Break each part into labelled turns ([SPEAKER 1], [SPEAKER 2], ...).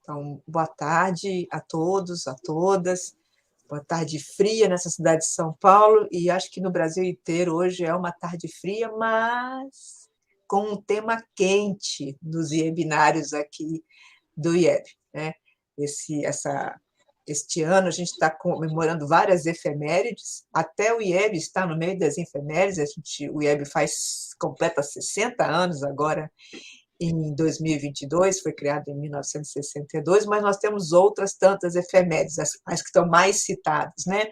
[SPEAKER 1] Então, boa tarde a todos, a todas. Boa tarde fria nessa cidade de São Paulo, e acho que no Brasil inteiro hoje é uma tarde fria, mas com um tema quente nos webinários aqui do IEB, né? Este ano a gente está comemorando várias efemérides, até o IEB está no meio das efemérides, o IEB completa 60 anos agora, em 2022, foi criado em 1962, mas nós temos outras tantas efemérides, as que estão mais citadas, né?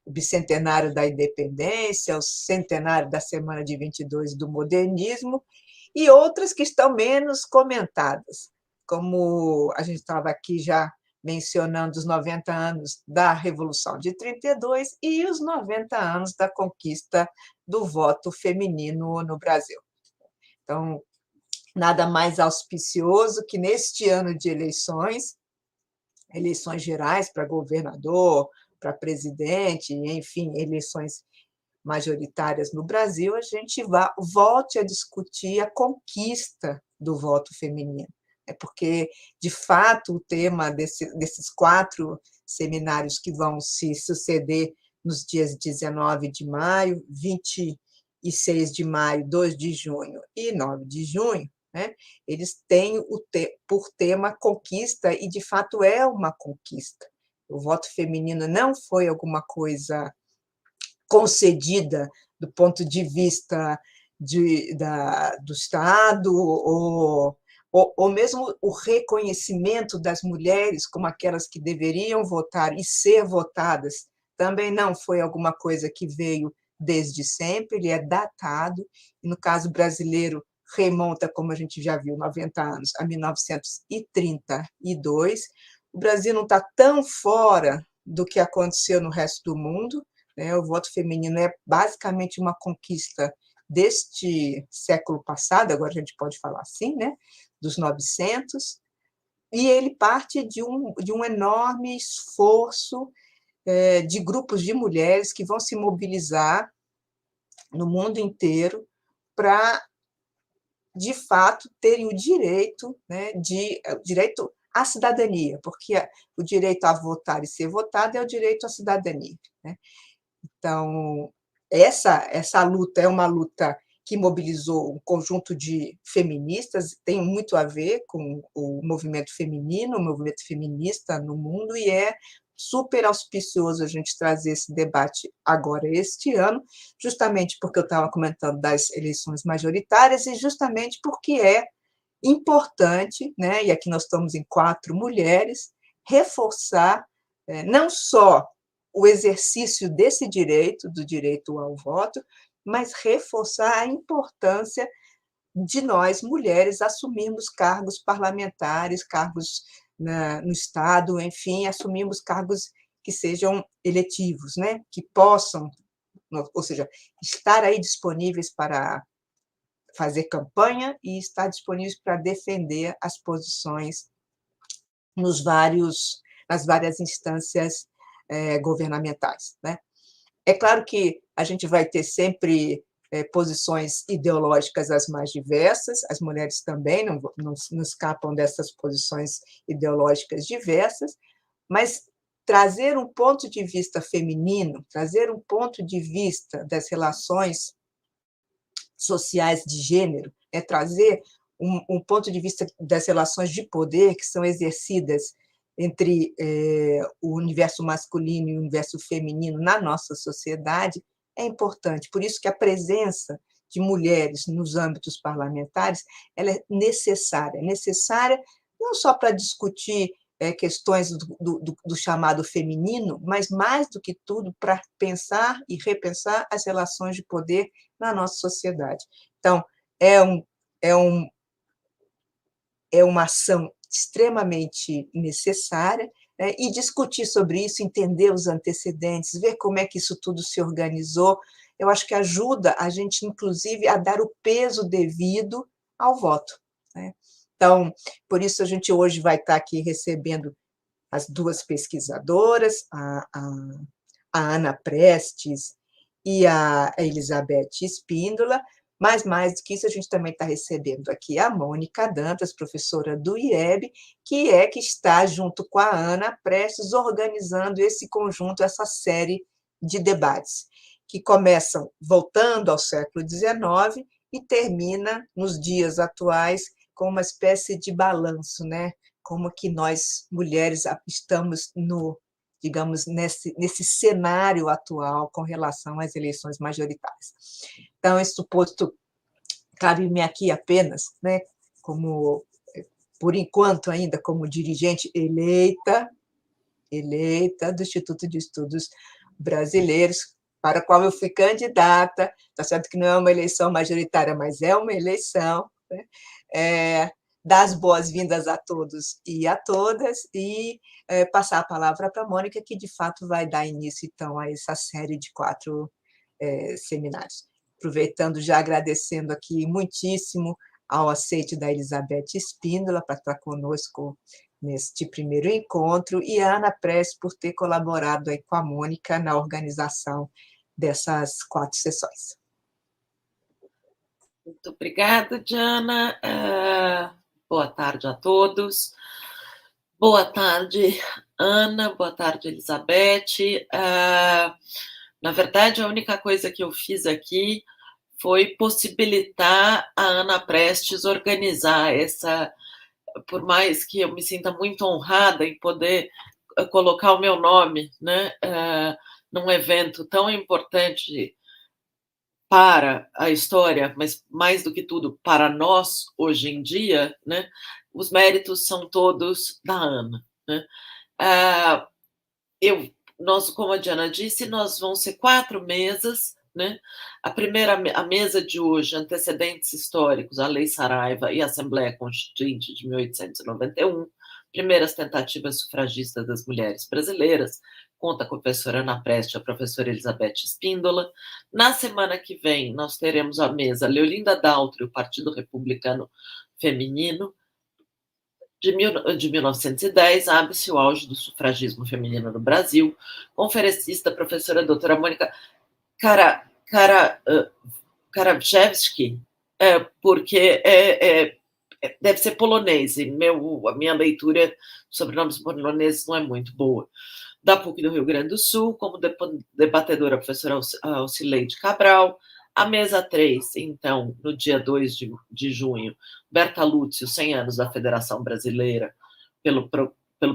[SPEAKER 1] O bicentenário da independência, o centenário da Semana de 22 do modernismo, e outras que estão menos comentadas, como a gente estava aqui já mencionando os 90 anos da Revolução de 32 e os 90 anos da conquista do voto feminino no Brasil. Então, nada mais auspicioso que neste ano de eleições gerais para governador, para presidente, enfim, eleições majoritárias no Brasil, a gente volte a discutir a conquista do voto feminino. É porque, de fato, o tema desses 4 seminários que vão se suceder nos dias 19 de maio, 26 de maio, 2 de junho e 9 de junho, né? Eles têm por tema conquista, e, de fato, é uma conquista. O voto feminino não foi alguma coisa concedida do ponto de vista do Estado, ou mesmo o reconhecimento das mulheres como aquelas que deveriam votar e ser votadas, também não foi alguma coisa que veio desde sempre, ele é datado, e no caso brasileiro remonta, como a gente já viu, 90 anos, a 1932. O Brasil não está tão fora do que aconteceu no resto do mundo, né? O voto feminino é basicamente uma conquista deste século passado, agora a gente pode falar assim, né? Dos 900, e ele parte de um enorme esforço de grupos de mulheres que vão se mobilizar no mundo inteiro para, de fato, terem o direito, né, direito à cidadania, porque o direito a votar e ser votado é o direito à cidadania, né? Então, essa luta é uma luta que mobilizou um conjunto de feministas, tem muito a ver com o movimento feminino, o movimento feminista no mundo, e é super auspicioso a gente trazer esse debate agora, este ano, justamente porque eu estava comentando das eleições majoritárias e justamente porque é importante, né, e aqui nós estamos em 4 mulheres, reforçar não só o exercício desse direito, do direito ao voto, mas reforçar a importância de nós, mulheres, assumirmos cargos parlamentares, cargos no Estado, enfim, assumirmos cargos que sejam eletivos, né? Que possam, ou seja, estar aí disponíveis para fazer campanha e estar disponíveis para defender as posições nas várias instâncias governamentais, né? É claro que a gente vai ter sempre posições ideológicas as mais diversas, as mulheres também não escapam dessas posições ideológicas diversas, mas trazer um ponto de vista feminino, trazer um ponto de vista das relações sociais de gênero, é trazer um ponto de vista das relações de poder que são exercidas entre o universo masculino e o universo feminino na nossa sociedade, é importante. Por isso que a presença de mulheres nos âmbitos parlamentares ela é necessária não só para discutir questões do chamado feminino, mas, mais do que tudo, para pensar e repensar as relações de poder na nossa sociedade. Então, é uma ação extremamente necessária, né? E discutir sobre isso, entender os antecedentes, ver como é que isso tudo se organizou, eu acho que ajuda a gente, inclusive, a dar o peso devido ao voto, né? Então, por isso a gente hoje vai estar aqui recebendo as 2 pesquisadoras, a Ana Prestes e a Elizabeth Espíndola, Mas, mais do que isso, a gente também está recebendo aqui a Mônica Dantas, professora do IEB, que está, junto com a Ana Prestes, organizando esse conjunto, essa série de debates, que começam voltando ao século XIX e termina nos dias atuais com uma espécie de balanço, né? Como que nós, mulheres, estamos digamos, nesse cenário atual com relação às eleições majoritárias. Então, isso posto, cabe-me aqui apenas, né, como, por enquanto ainda, como dirigente eleita do Instituto de Estudos Brasileiros, para a qual eu fui candidata, está certo que não é uma eleição majoritária, mas é uma eleição, né? Dar as boas-vindas a todos e a todas, e passar a palavra para a Mônica, que de fato vai dar início, então, a essa série de 4 seminários. Aproveitando, já agradecendo aqui muitíssimo ao aceite da Elizabeth Espíndola para estar conosco neste primeiro encontro, e a Ana Prestes por ter colaborado aí com a Mônica na organização dessas 4 sessões.
[SPEAKER 2] Muito obrigada, Diana. Boa tarde a todos. Boa tarde, Ana. Boa tarde, Elizabeth. Na verdade, a única coisa que eu fiz aqui foi possibilitar a Ana Prestes organizar essa, por mais que eu me sinta muito honrada em poder colocar o meu nome, né, num evento tão importante para a história, mas mais do que tudo para nós hoje em dia, né, os méritos são todos da Ana, né? Nós, como a Diana disse, nós vamos ser 4 mesas, né? A mesa de hoje, antecedentes históricos, a Lei Saraiva e a Assembleia Constituinte de 1891, primeiras tentativas sufragistas das mulheres brasileiras, conta com a professora Ana Prestes e a professora Elizabeth Espíndola. Na semana que vem, nós teremos a mesa Leolinda Daltri, o Partido Republicano Feminino. De 1910, abre-se o auge do sufragismo feminino no Brasil. Conferencista, professora doutora Mônica Karavchevski, porque deve ser polonês, e a minha leitura de sobrenomes poloneses não é muito boa. Da PUC do Rio Grande do Sul, como debatedora, a professora Alcileide Cabral. A mesa 3, então, no dia 2 de junho, Berta Lúcio, 100 anos da Federação Brasileira pelo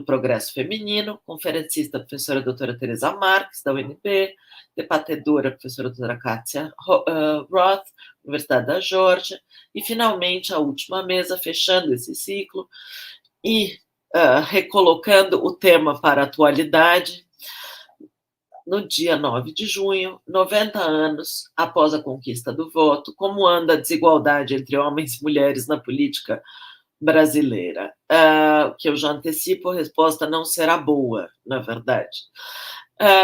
[SPEAKER 2] Progresso Feminino, conferencista, professora doutora Teresa Marques, da UNB, debatedora, professora doutora Kátia Roth, Universidade da Geórgia, e, finalmente, a última mesa, fechando esse ciclo e recolocando o tema para a atualidade, no dia 9 de junho, 90 anos após a conquista do voto, como anda a desigualdade entre homens e mulheres na política brasileira? Que eu já antecipo, a resposta não será boa, na verdade.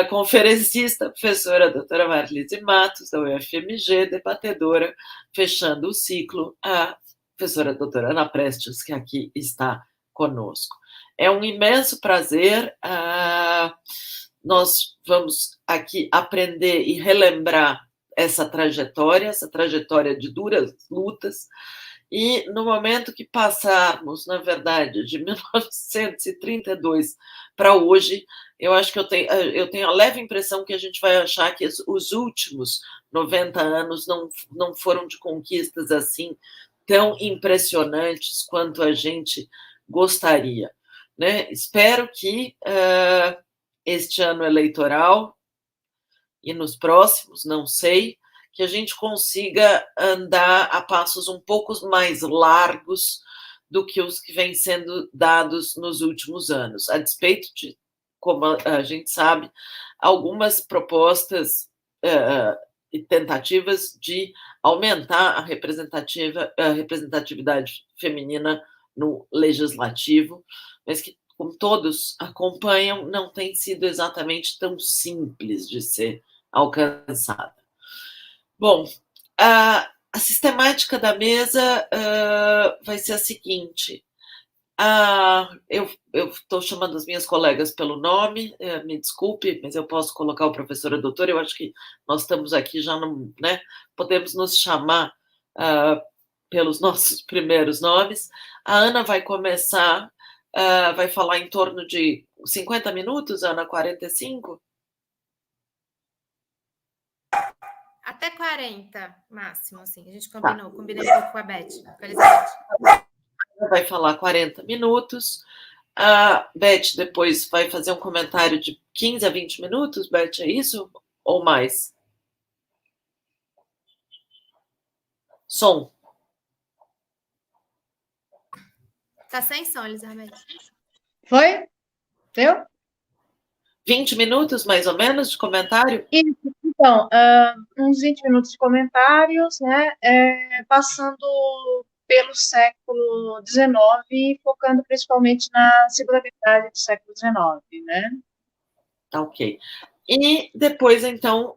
[SPEAKER 2] Conferencista, professora doutora Marlise Matos, da UFMG, debatedora, fechando o ciclo, a professora doutora Ana Prestes, que aqui está conosco. É um imenso prazer. Nós vamos aqui aprender e relembrar essa trajetória de duras lutas, e no momento que passarmos, na verdade, de 1932 para hoje, eu acho que eu tenho a leve impressão que a gente vai achar que os últimos 90 anos não foram de conquistas assim tão impressionantes quanto a gente gostaria, né? Espero que este ano eleitoral e nos próximos, não sei, que a gente consiga andar a passos um pouco mais largos do que os que vêm sendo dados nos últimos anos, a despeito de, como a gente sabe, algumas propostas e tentativas de aumentar a representatividade feminina no legislativo, mas que, como todos acompanham, não tem sido exatamente tão simples de ser alcançada. Bom, a sistemática da mesa vai ser a seguinte. Eu estou chamando as minhas colegas pelo nome, me desculpe, mas eu posso colocar o professor e doutor, eu acho que nós estamos aqui já, né, podemos nos chamar pelos nossos primeiros nomes. A Ana vai começar, vai falar em torno de 50 minutos, Ana, 45?
[SPEAKER 3] Até 40, máximo, assim. A gente combinou, combinei um pouco com a Beth, com a Elizabeth.
[SPEAKER 2] Vai falar 40 minutos. A Beth depois vai fazer um comentário de 15 a 20 minutos, Beth, é isso? Ou mais? Som.
[SPEAKER 3] Tá sem som, Elizabeth.
[SPEAKER 4] Foi? Deu?
[SPEAKER 2] 20 minutos, mais ou menos, de comentário?
[SPEAKER 4] Isso, então, uns 20 minutos de comentários, né, passando pelo século XIX, focando principalmente na segunda metade do século XIX, né?
[SPEAKER 2] Tá, ok. E depois, então,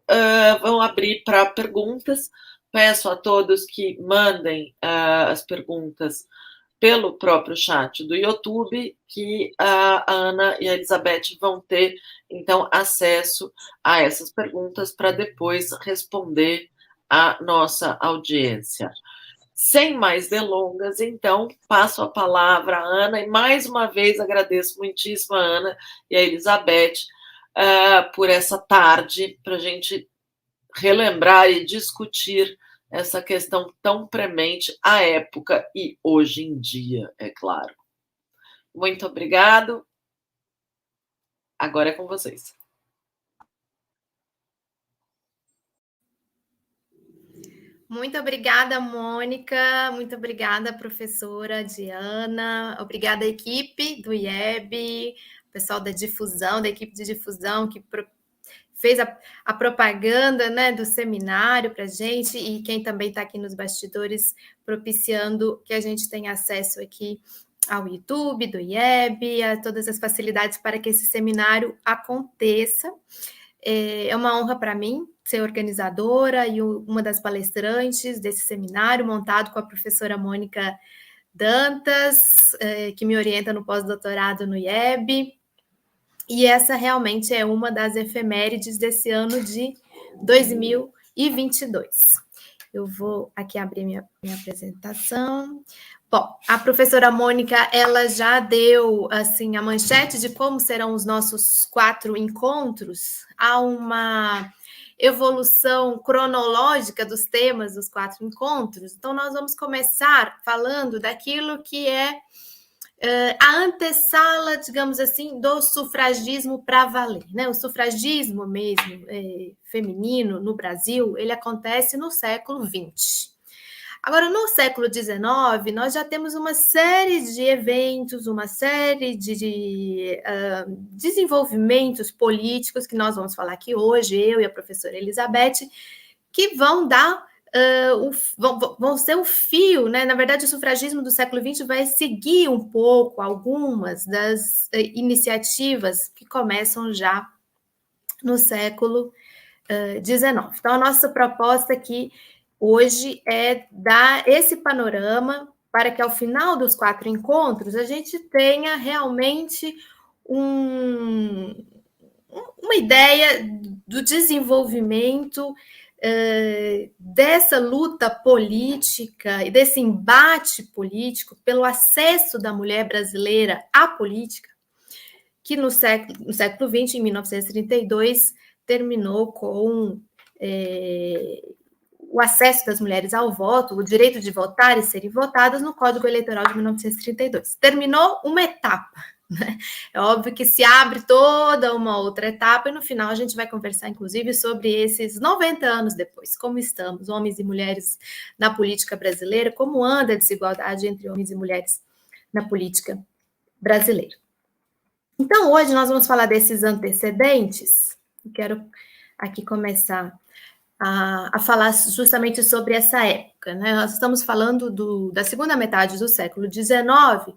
[SPEAKER 2] vão abrir para perguntas. Peço a todos que mandem as perguntas pelo próprio chat do YouTube, que a Ana e a Elizabeth vão ter, então, acesso a essas perguntas para depois responder à nossa audiência. Sem mais delongas, então, passo a palavra à Ana, e mais uma vez agradeço muitíssimo a Ana e a Elizabeth por essa tarde, para a gente relembrar e discutir essa questão tão premente à época e hoje em dia, é claro. Muito obrigado. Agora é com vocês.
[SPEAKER 3] Muito obrigada, Mônica. Muito obrigada, professora Diana. Obrigada, equipe do IEB, pessoal da difusão, da equipe de difusão que fez a propaganda, né, do seminário para a gente, e quem também está aqui nos bastidores propiciando que a gente tenha acesso aqui ao YouTube, do IEB, a todas as facilidades para que esse seminário aconteça. É uma honra para mim ser organizadora e uma das palestrantes desse seminário, montado com a professora Mônica Dantas, que me orienta no pós-doutorado no IEB. E essa realmente é uma das efemérides desse ano de 2022. Eu vou aqui abrir minha apresentação. Bom, a professora Mônica, ela já deu assim a manchete de como serão os nossos 4 encontros. Há uma evolução cronológica dos temas dos 4 encontros. Então, nós vamos começar falando daquilo que é a antessala, digamos assim, do sufragismo para valer, né? O sufragismo mesmo feminino no Brasil, ele acontece no século XX. Agora, no século XIX, nós já temos uma série de eventos, uma série de desenvolvimentos políticos que nós vamos falar aqui hoje, eu e a professora Elizabeth, que vão dar vão ser o fio, né? Na verdade, o sufragismo do século XX vai seguir um pouco algumas das iniciativas que começam já no século XIX. Então, a nossa proposta aqui hoje é dar esse panorama para que, ao final dos 4 encontros, a gente tenha realmente uma ideia do desenvolvimento dessa luta política e desse embate político pelo acesso da mulher brasileira à política, que no século XX, em 1932, terminou com o acesso das mulheres ao voto, o direito de votar e serem votadas no Código Eleitoral de 1932. Terminou uma etapa, né? É óbvio que se abre toda uma outra etapa e no final a gente vai conversar, inclusive, sobre esses 90 anos depois, como estamos, homens e mulheres na política brasileira, como anda a desigualdade entre homens e mulheres na política brasileira. Então, hoje nós vamos falar desses antecedentes. Eu quero aqui começar a falar justamente sobre essa época, né? Nós estamos falando da segunda metade do século XIX,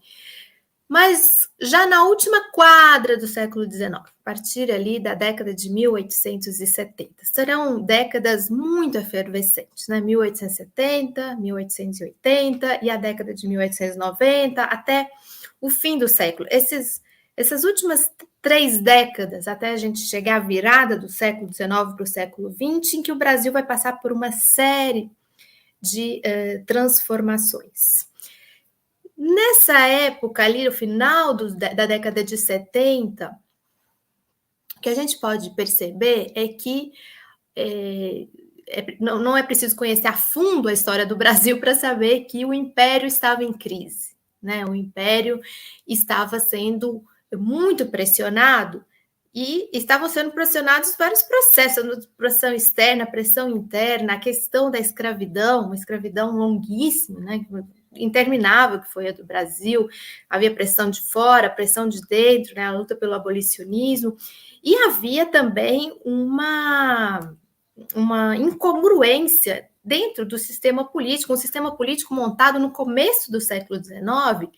[SPEAKER 3] mas já na última quadra do século XIX, a partir ali da década de 1870. Serão décadas muito efervescentes, né? 1870, 1880 e a década de 1890, até o fim do século. Essas últimas 3 décadas, até a gente chegar à virada do século XIX para o século XX, em que o Brasil vai passar por uma série de transformações. Nessa época, ali no final da década de 70, o que a gente pode perceber é que não é preciso conhecer a fundo a história do Brasil para saber que o Império estava em crise, né? O Império estava sendo muito pressionado e estavam sendo pressionados vários processos, pressão externa, pressão interna, a questão da escravidão, uma escravidão longuíssima, né? Interminável, que foi a do Brasil, havia pressão de fora, pressão de dentro, né? A luta pelo abolicionismo, e havia também uma incongruência dentro do sistema político, um sistema político montado no começo do século XIX.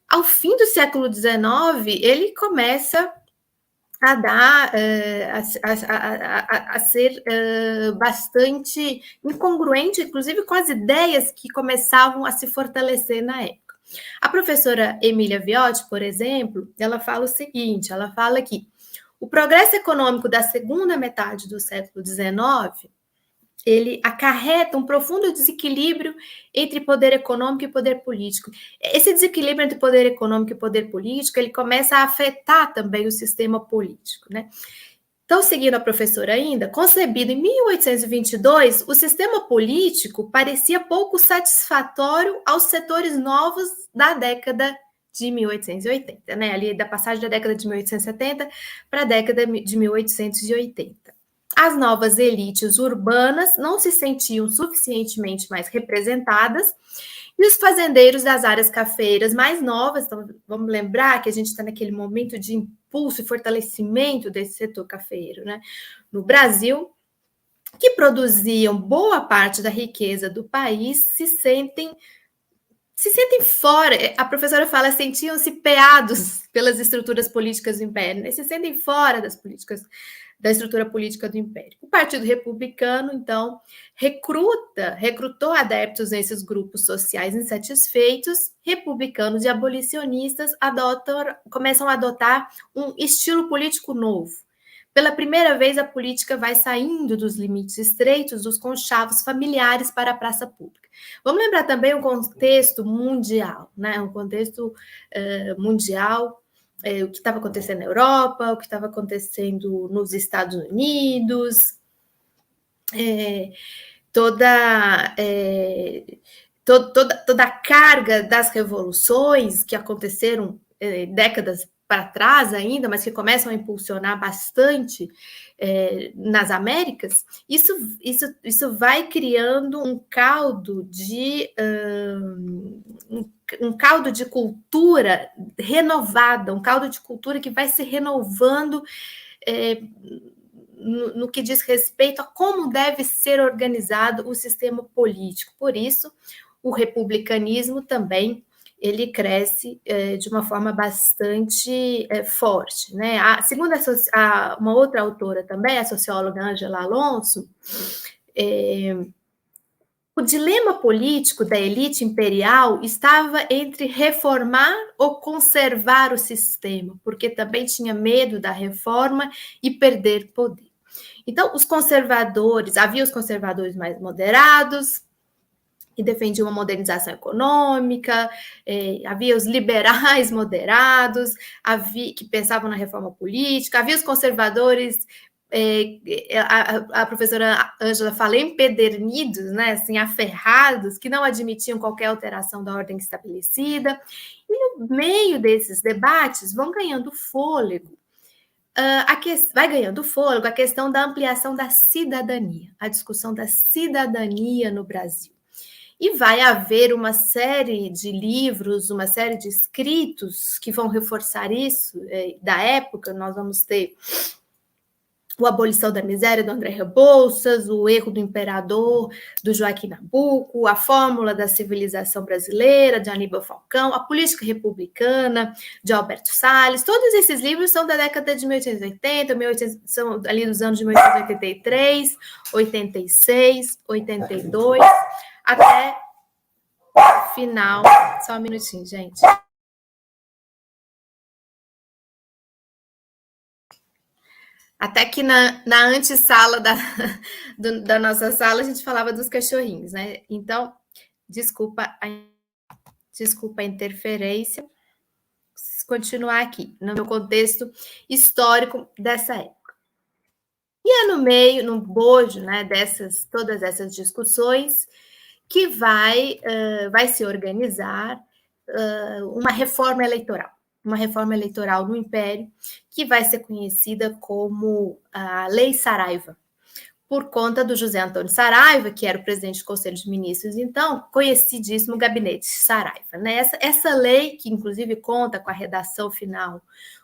[SPEAKER 3] Ao fim do século XIX, ele começa a dar, a ser bastante incongruente, inclusive com as ideias que começavam a se fortalecer na época. A professora Emília Viotti, por exemplo, ela fala o seguinte, ela fala que o progresso econômico da segunda metade do século XIX, ele acarreta um profundo desequilíbrio entre poder econômico e poder político. Esse desequilíbrio entre poder econômico e poder político, ele começa a afetar também o sistema político, né? Então, seguindo a professora ainda, concebido em 1822, o sistema político parecia pouco satisfatório aos setores novos da década de 1880, né? Ali da passagem da década de 1870 para a década de 1880. As novas elites urbanas não se sentiam suficientemente mais representadas e os fazendeiros das áreas cafeeiras mais novas, então vamos lembrar que a gente está naquele momento de impulso e fortalecimento desse setor cafeeiro, né? No Brasil, que produziam boa parte da riqueza do país, se sentem fora, a professora fala, sentiam-se peados pelas estruturas políticas do Império, né? Se sentem fora da estrutura política do Império. O Partido Republicano, então, recrutou adeptos nesses grupos sociais insatisfeitos, republicanos e abolicionistas começam a adotar um estilo político novo. Pela primeira vez, a política vai saindo dos limites estreitos dos conchavos familiares para a praça pública. Vamos lembrar também o contexto mundial, né? O contexto mundial, o que estava acontecendo na Europa, o que estava acontecendo nos Estados Unidos, toda a carga das revoluções que aconteceram décadas para trás ainda, mas que começam a impulsionar bastante nas Américas, isso vai criando um caldo de cultura renovada, um caldo de cultura que vai se renovando no que diz respeito a como deve ser organizado o sistema político. Por isso, o republicanismo também ele cresce de uma forma bastante forte, né? Segundo uma outra autora também, a socióloga Angela Alonso, o dilema político da elite imperial estava entre reformar ou conservar o sistema, porque também tinha medo da reforma e perder poder. Então, havia os conservadores mais moderados, que defendiam uma modernização econômica, havia os liberais moderados, que pensavam na reforma política, havia os conservadores, a professora Ângela fala, empedernidos, né, assim, aferrados, que não admitiam qualquer alteração da ordem estabelecida, e no meio desses debates vão ganhando fôlego, vai ganhando fôlego a questão da ampliação da cidadania, a discussão da cidadania no Brasil. E vai haver uma série de livros, uma série de escritos que vão reforçar isso. Da época, nós vamos ter o Abolição da Miséria, do André Rebouças, o Erro do Imperador, do Joaquim Nabuco, a Fórmula da Civilização Brasileira, de Aníbal Falcão, a Política Republicana, de Alberto Salles. Todos esses livros são da década de 1880, são ali dos anos de 1883, 86, 82... até o final. Só um minutinho, gente. Até que na antessala da nossa sala a gente falava dos cachorrinhos, né? Então, desculpa a interferência. Vou continuar aqui, no meu contexto histórico dessa época. E é no bojo, né, todas essas discussões, que vai se organizar uma reforma eleitoral no Império, que vai ser conhecida como a Lei Saraiva, por conta do José Antônio Saraiva, que era o presidente do Conselho de Ministros, então, conhecidíssimo Gabinete Saraiva. Né? Essa lei, que inclusive conta com a redação final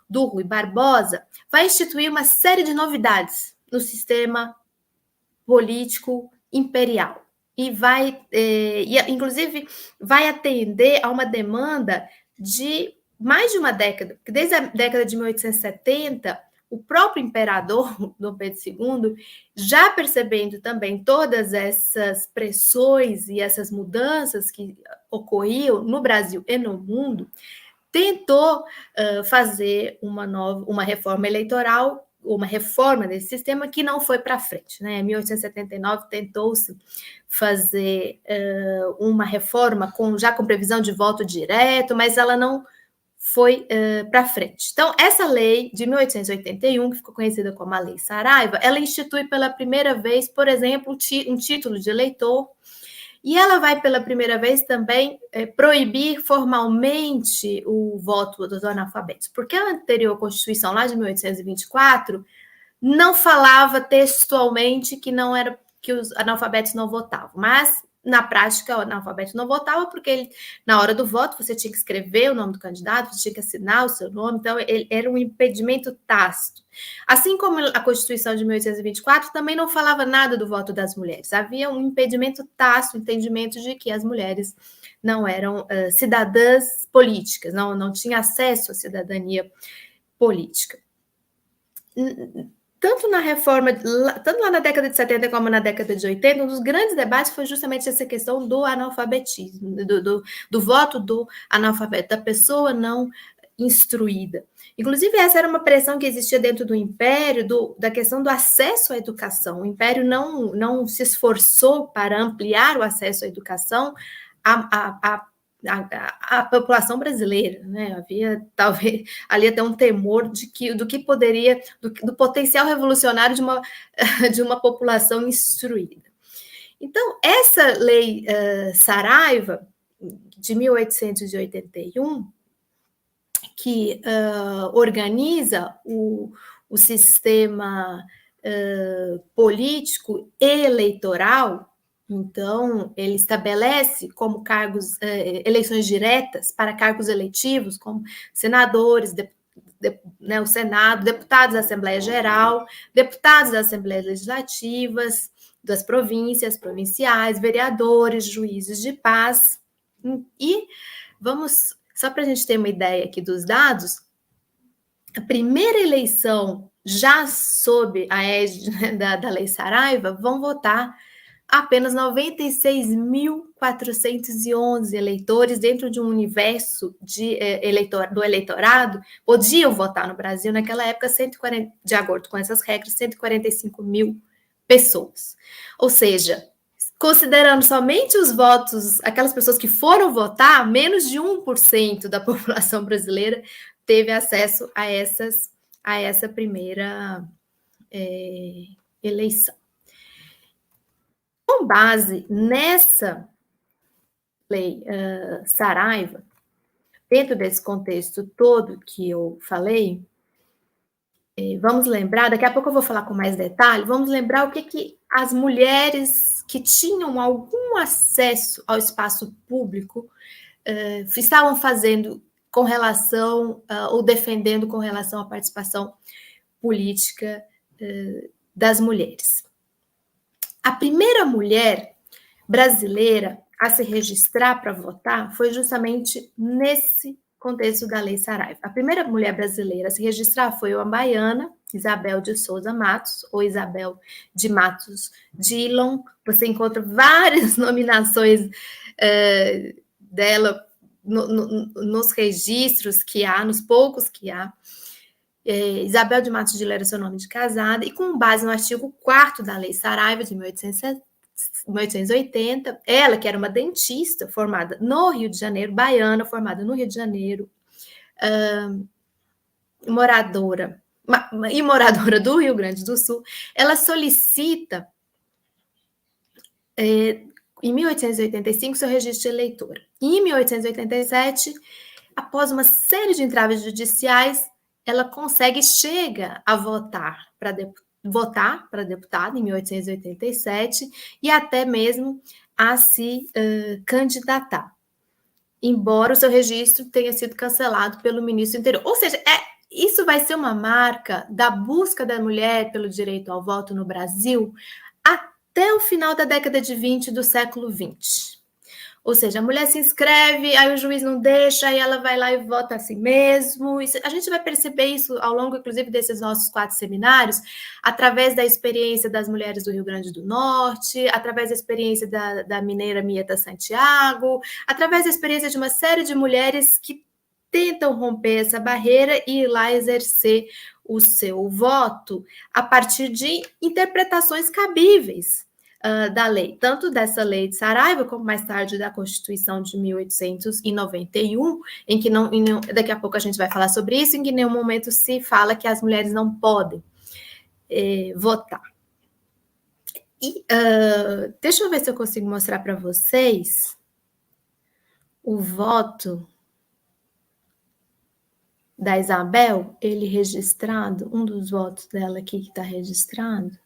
[SPEAKER 3] do Rui Barbosa, vai instituir uma série de novidades no sistema político imperial. E inclusive, vai atender a uma demanda de mais de uma década, porque desde a década de 1870, o próprio imperador Dom Pedro II, já percebendo também todas essas pressões e essas mudanças que ocorriam no Brasil e no mundo, tentou fazer uma reforma eleitoral, uma reforma desse sistema que não foi para frente. Né? Em 1879, tentou-se fazer uma reforma já com previsão de voto direto, mas ela não foi para frente. Então, essa lei de 1881, que ficou conhecida como a Lei Saraiva, ela institui pela primeira vez, por exemplo, um título de eleitor, e ela vai pela primeira vez também proibir formalmente o voto dos analfabetos, porque a anterior Constituição, lá de 1824, não falava textualmente que os analfabetos não votavam, mas na prática, o analfabeto não votava porque na hora do voto você tinha que escrever o nome do candidato, você tinha que assinar o seu nome, então ele era um impedimento tácito. Assim como a Constituição de 1824 também não falava nada do voto das mulheres, havia um impedimento tácito, um entendimento de que as mulheres não eram cidadãs políticas, não tinham acesso à cidadania política. Tanto lá na década de 70 como na década de 80, um dos grandes debates foi justamente essa questão do analfabetismo, do voto do analfabeto, da pessoa não instruída. Inclusive, essa era uma pressão que existia dentro do Império, da questão do acesso à educação. O Império não se esforçou para ampliar o acesso à educação a população brasileira, né? Havia talvez ali até um temor do potencial revolucionário de uma população instruída. Então, essa lei Saraiva de 1881, que organiza o sistema político e eleitoral. Então, ele estabelece como eleições diretas para cargos eletivos, como senadores, o Senado, deputados da Assembleia Geral, deputados das Assembleias Legislativas, das províncias, provinciais, vereadores, juízes de paz. E só para a gente ter uma ideia aqui dos dados, a primeira eleição, já sob a égide da Lei Saraiva, vão votar apenas 96.411 eleitores dentro de um universo do eleitorado podiam votar no Brasil naquela época, de acordo com essas regras, 145 mil pessoas. Ou seja, considerando somente os votos, aquelas pessoas que foram votar, menos de 1% da população brasileira teve acesso a essa primeira eleição. Com base nessa lei Saraiva, dentro desse contexto todo que eu falei, vamos lembrar, daqui a pouco eu vou falar com mais detalhe, vamos lembrar o que as mulheres que tinham algum acesso ao espaço público estavam fazendo com relação, ou defendendo com relação à participação política das mulheres. A primeira mulher brasileira a se registrar para votar foi justamente nesse contexto da Lei Saraiva. A primeira mulher brasileira a se registrar foi uma baiana, Isabel de Souza Matos, ou Isabel de Matos Dillon. Você encontra várias nominações dela nos registros que há, nos poucos que há. Isabel de Matos Gil era seu nome de casada, e com base no artigo 4º da Lei Saraiva, de 1880, ela, que era uma dentista formada no Rio de Janeiro, baiana, formada no Rio de Janeiro, moradora do Rio Grande do Sul, ela solicita, em 1885, seu registro de eleitora. E em 1887, após uma série de entraves judiciais, ela chega a votar para deputada em 1887 e até mesmo a se candidatar, embora o seu registro tenha sido cancelado pelo ministro do Interior. Ou seja, isso vai ser uma marca da busca da mulher pelo direito ao voto no Brasil até o final da década de 20 do século 20. Ou seja, a mulher se inscreve, aí o juiz não deixa, aí ela vai lá e vota assim mesmo. A gente vai perceber isso ao longo, inclusive, desses nossos 4 seminários, através da experiência das mulheres do Rio Grande do Norte, através da experiência da mineira Mieta Santiago, através da experiência de uma série de mulheres que tentam romper essa barreira e ir lá exercer o seu voto a partir de interpretações cabíveis da lei, tanto dessa lei de Saraiva, como mais tarde da Constituição de 1891, em que daqui a pouco a gente vai falar sobre isso, em que em nenhum momento se fala que as mulheres não podem votar. E deixa eu ver se eu consigo mostrar para vocês o voto da Isabel, ele registrado, um dos votos dela aqui que está registrado.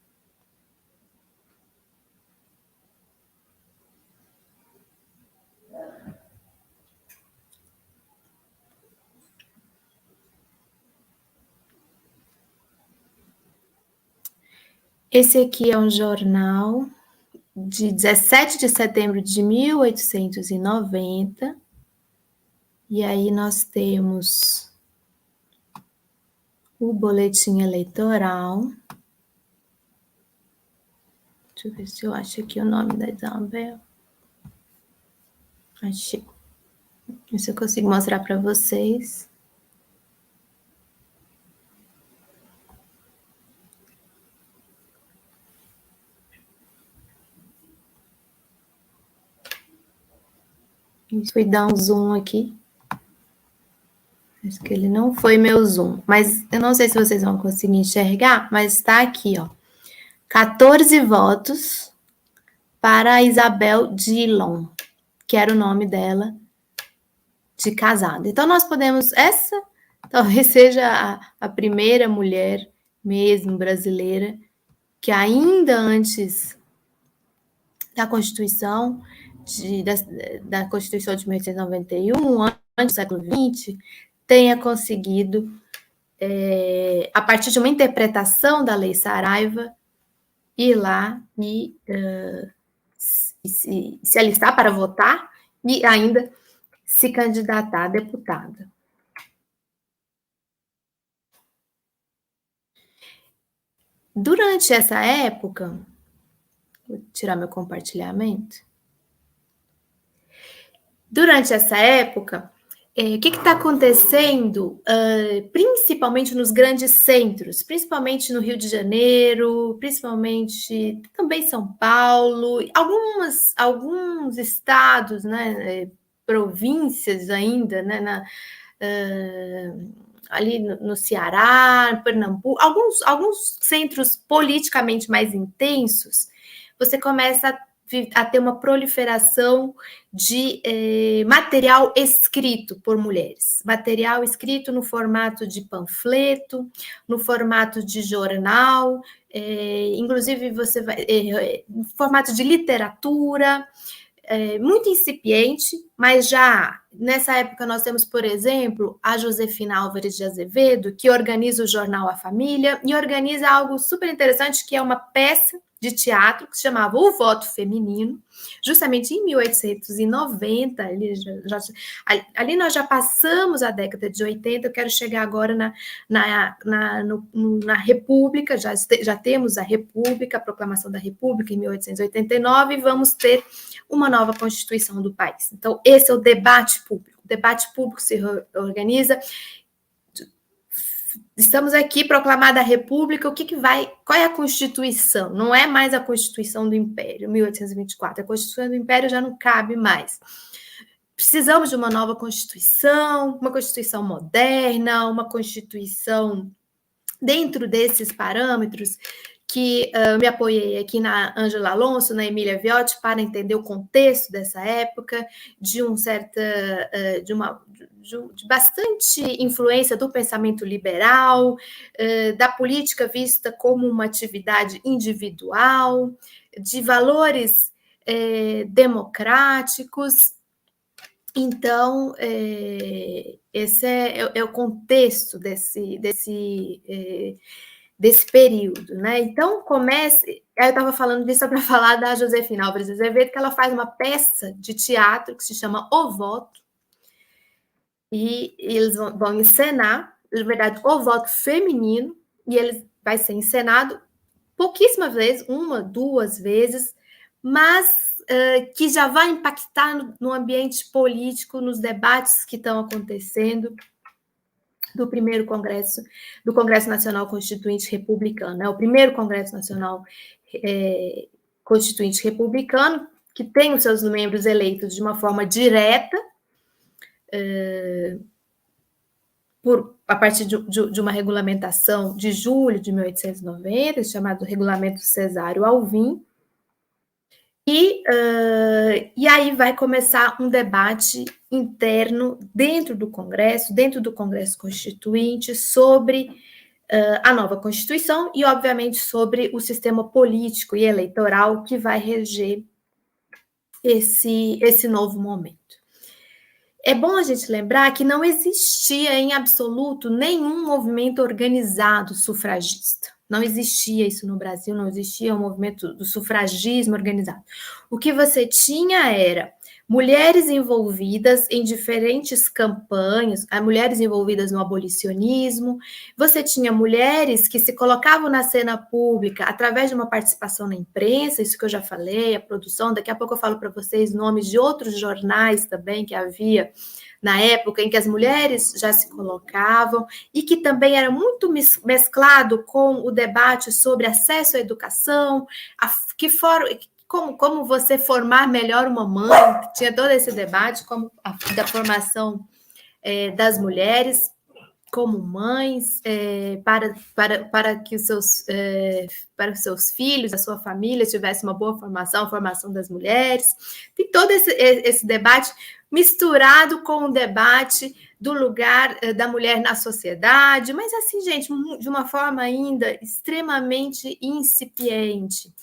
[SPEAKER 3] Esse aqui é um jornal de 17 de setembro de 1890, e aí nós temos o boletim eleitoral. Deixa eu ver se eu acho aqui o nome da Isabel. Achei. Ver se eu consigo mostrar para vocês. Fui dar um zoom aqui. Acho que ele não foi meu zoom, mas eu não sei se vocês vão conseguir enxergar, mas está aqui, ó. 14 votos para a Isabel Dillon, que era o nome dela de casada. Então, nós podemos... Essa talvez seja a primeira mulher mesmo brasileira que ainda antes da Constituição da Constituição de 1891, antes do século XX, tenha conseguido, a partir de uma interpretação da Lei Saraiva, ir lá e se alistar para votar e ainda se candidatar a deputada. Durante essa época, vou tirar meu compartilhamento. Durante essa época, o que está acontecendo, principalmente nos grandes centros, principalmente no Rio de Janeiro, principalmente também São Paulo, alguns estados, né, províncias ainda, né, ali no Ceará, Pernambuco, alguns centros politicamente mais intensos, você começa a ter uma proliferação de material escrito por mulheres. Material escrito no formato de panfleto, no formato de jornal, inclusive você vai... no formato de literatura, muito incipiente, mas já nessa época nós temos, por exemplo, a Josefina Álvares de Azevedo, que organiza o jornal A Família, e organiza algo super interessante, que é uma peça de teatro que se chamava O Voto Feminino, justamente em 1890, ali nós já passamos a década de 80, eu quero chegar agora na República, já temos a República, a proclamação da República em 1889, e vamos ter uma nova Constituição do país. Então, esse é o debate público. O debate público se organiza estamos aqui, proclamada a República, o que vai, qual é a Constituição? Não é mais a Constituição do Império, 1824, a Constituição do Império já não cabe mais. Precisamos de uma nova Constituição, uma Constituição moderna, uma Constituição dentro desses parâmetros que me apoiei aqui na Ângela Alonso, na Emília Viotti, para entender o contexto dessa época, de bastante influência do pensamento liberal, da política vista como uma atividade individual, de valores democráticos. Então, esse é o contexto desse período, né? Então, eu estava falando disso para falar da Josefina Álvares de Azevedo, que ela faz uma peça de teatro que se chama O Voto, e eles vão encenar, na verdade, O Voto Feminino, e ele vai ser encenado pouquíssimas vezes, 1, 2 vezes, mas que já vai impactar no ambiente político, nos debates que estão acontecendo do primeiro Congresso, do Congresso Nacional Constituinte Republicano, né? O primeiro Congresso Nacional Constituinte Republicano, que tem os seus membros eleitos de uma forma direta, a partir de uma regulamentação de julho de 1890, chamado Regulamento Cesário Alvim, e aí vai começar um debate interno dentro do Congresso Constituinte, sobre a nova Constituição e, obviamente, sobre o sistema político e eleitoral que vai reger esse novo momento. É bom a gente lembrar que não existia em absoluto nenhum movimento organizado sufragista. Não existia isso no Brasil, não existia o movimento do sufragismo organizado. O que você tinha era mulheres envolvidas em diferentes campanhas, mulheres envolvidas no abolicionismo, você tinha mulheres que se colocavam na cena pública através de uma participação na imprensa, isso que eu já falei, a produção, daqui a pouco eu falo para vocês nomes de outros jornais também que havia na época em que as mulheres já se colocavam, e que também era muito mesclado com o debate sobre acesso à educação, como você formar melhor uma mãe, tinha todo esse debate da formação das mulheres como mães, para que os seus filhos, a sua família tivesse uma boa formação, a formação das mulheres. Tem todo esse debate misturado com o debate do lugar da mulher na sociedade, mas assim, gente, de uma forma ainda extremamente incipiente.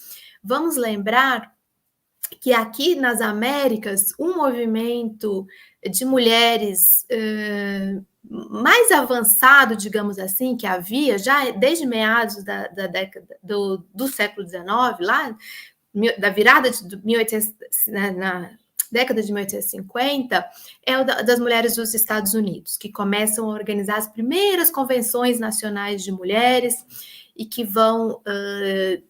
[SPEAKER 3] Vamos lembrar que aqui nas Américas, um movimento de mulheres mais avançado, digamos assim, que havia já desde meados da década do século XIX, lá da virada de 1800, na década de 1850, é o das mulheres dos Estados Unidos, que começam a organizar as primeiras convenções nacionais de mulheres e que vão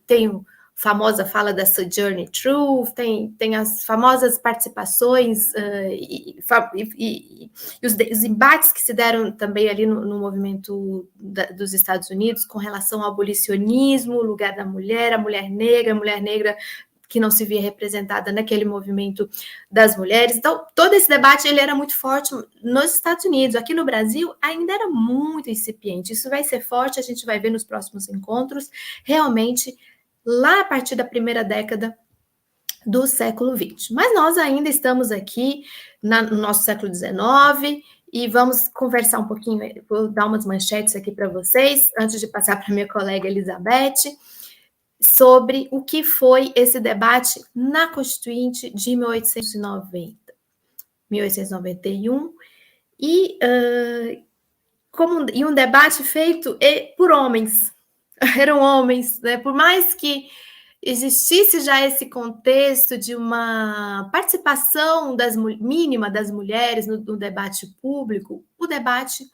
[SPEAKER 3] tem famosa fala da Sojourner Truth, tem as famosas participações e os embates que se deram também ali no movimento dos Estados Unidos com relação ao abolicionismo, o lugar da mulher, a mulher negra que não se via representada naquele movimento das mulheres. Então, todo esse debate ele era muito forte nos Estados Unidos. Aqui no Brasil, ainda era muito incipiente. Isso vai ser forte, a gente vai ver nos próximos encontros, realmente, lá a partir da primeira década do século XX. Mas nós ainda estamos aqui no nosso século XIX e vamos conversar um pouquinho, vou dar umas manchetes aqui para vocês, antes de passar para minha colega Elizabeth, sobre o que foi esse debate na Constituinte de 1890, 1891, e um debate feito por homens. Eram homens, né? Por mais que existisse já esse contexto de uma participação mínima das mulheres no debate público, o debate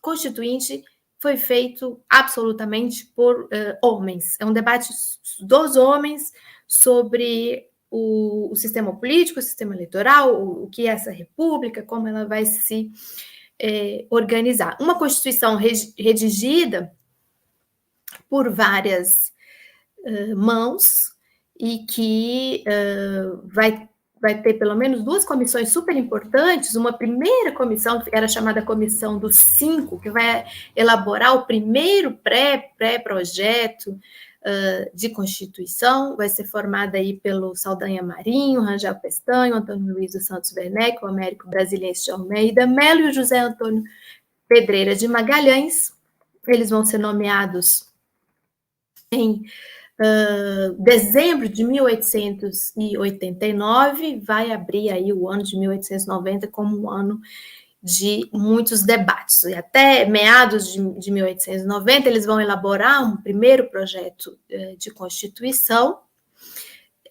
[SPEAKER 3] constituinte foi feito absolutamente por homens. É um debate dos homens sobre o sistema político, o sistema eleitoral, o que é essa república, como ela vai se organizar. Uma Constituição redigida por várias mãos e que vai ter pelo menos 2 comissões super importantes. Uma primeira comissão, que era chamada Comissão dos 5, que vai elaborar o primeiro pré-projeto de Constituição, vai ser formada aí pelo Saldanha Marinho, Rangel Pestanho, Antônio Luiz dos Santos Werneck, o Américo Brasiliense de Almeida Melo e o José Antônio Pedreira de Magalhães. Eles vão ser nomeados em dezembro de 1889, vai abrir aí o ano de 1890 como um ano de muitos debates. E até meados de 1890, eles vão elaborar um primeiro projeto de Constituição.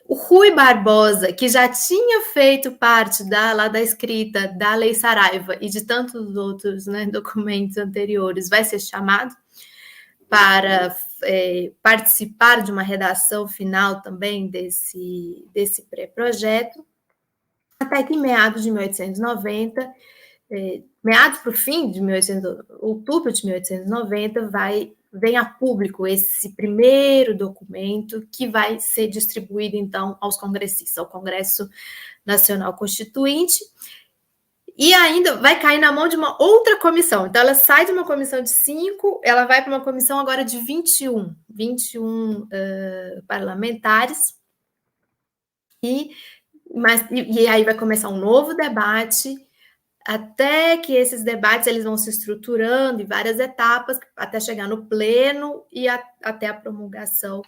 [SPEAKER 3] O Rui Barbosa, que já tinha feito parte da escrita da Lei Saraiva e de tantos outros, né, documentos anteriores, vai ser chamado para participar de uma redação final também desse pré-projeto, até que em meados de 1890, meados para o fim de outubro de 1890, vem a público esse primeiro documento que vai ser distribuído, então, aos congressistas, ao Congresso Nacional Constituinte, e ainda vai cair na mão de uma outra comissão. Então, ela sai de uma comissão de 5, ela vai para uma comissão agora de 21 parlamentares, e aí vai começar um novo debate, até que esses debates eles vão se estruturando em várias etapas, até chegar no pleno e até a promulgação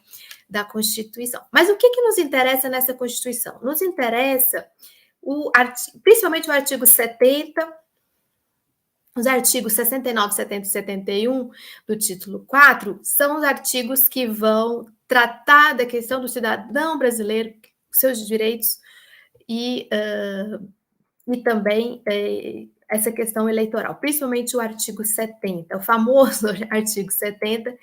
[SPEAKER 3] da Constituição. Mas o que nos interessa nessa Constituição? Nos interessa principalmente o artigo 70, os artigos 69, 70 e 71 do título 4, são os artigos que vão tratar da questão do cidadão brasileiro, seus direitos e também essa questão eleitoral, principalmente o artigo 70, o famoso artigo 70,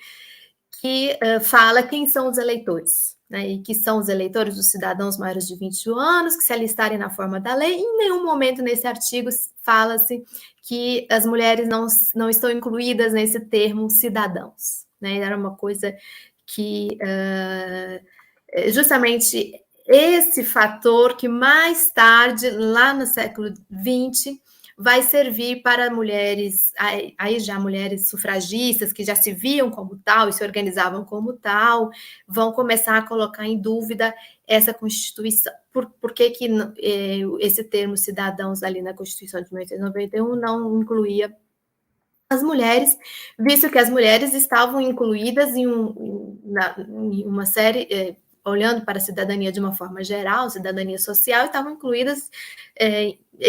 [SPEAKER 3] que fala quem são os eleitores, né, e que são os eleitores dos cidadãos maiores de 21 anos, que se alistarem na forma da lei. Em nenhum momento nesse artigo fala-se que as mulheres não estão incluídas nesse termo cidadãos, né? Era uma coisa que justamente esse fator que mais tarde, lá no século XX, vai servir para mulheres, aí já mulheres sufragistas, que já se viam como tal e se organizavam como tal, vão começar a colocar em dúvida essa Constituição. Por que esse termo cidadãos ali na Constituição de 1891 não incluía as mulheres, visto que as mulheres estavam incluídas em uma série... olhando para a cidadania de uma forma geral, cidadania social, estavam incluídas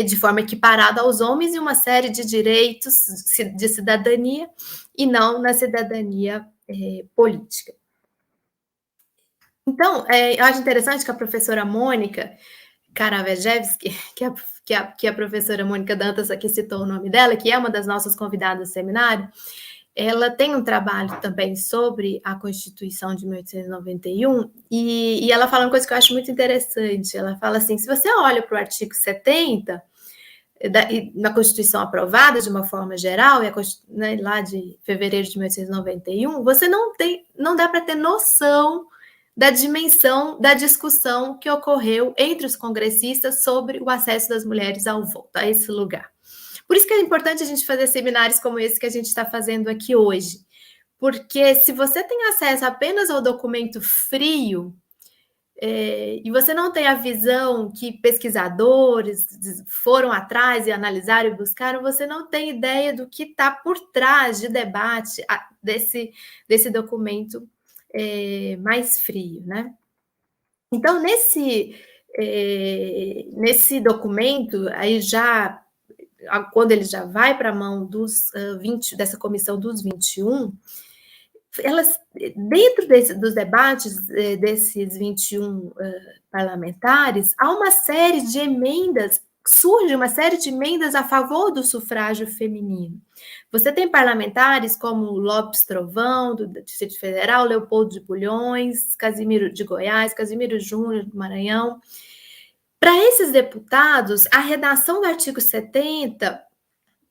[SPEAKER 3] de forma equiparada aos homens em uma série de direitos de cidadania e não na cidadania política. Então, eu acho interessante que a professora Mônica Karavejevski, que a professora Mônica Dantas aqui citou o nome dela, que é uma das nossas convidadas do seminário, ela tem um trabalho também sobre a Constituição de 1891, e ela fala uma coisa que eu acho muito interessante. Ela fala assim, se você olha para o artigo 70, na Constituição aprovada de uma forma geral, né, lá de fevereiro de 1891, você não dá para ter noção da dimensão da discussão que ocorreu entre os congressistas sobre o acesso das mulheres ao voto, a esse lugar. Por isso que é importante a gente fazer seminários como esse que a gente está fazendo aqui hoje, porque se você tem acesso apenas ao documento frio, e você não tem a visão que pesquisadores foram atrás e analisaram e buscaram, você não tem ideia do que está por trás de debate desse documento mais frio, né? Então, nesse documento, aí já... quando ele já vai para a mão dessa comissão dos 21, dentro dos debates desses 21 parlamentares, há uma série de emendas, surge uma série de emendas a favor do sufrágio feminino. Você tem parlamentares como Lopes Trovão, do Distrito Federal, Leopoldo de Bulhões, Casimiro de Goiás, Casimiro Júnior, do Maranhão. Para esses deputados, a redação do artigo 70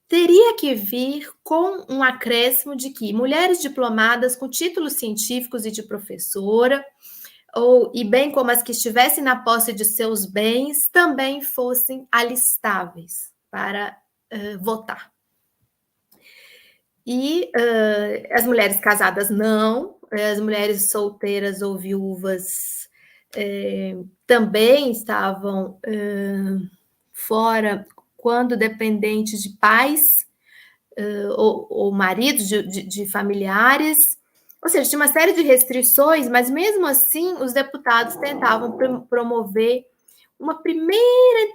[SPEAKER 3] teria que vir com um acréscimo de que mulheres diplomadas com títulos científicos e de professora, e bem como as que estivessem na posse de seus bens, também fossem alistáveis para votar. E as mulheres casadas não, as mulheres solteiras ou viúvas também estavam fora quando dependentes de pais ou maridos de familiares. Ou seja, tinha uma série de restrições, mas mesmo assim os deputados tentavam promover um primeiro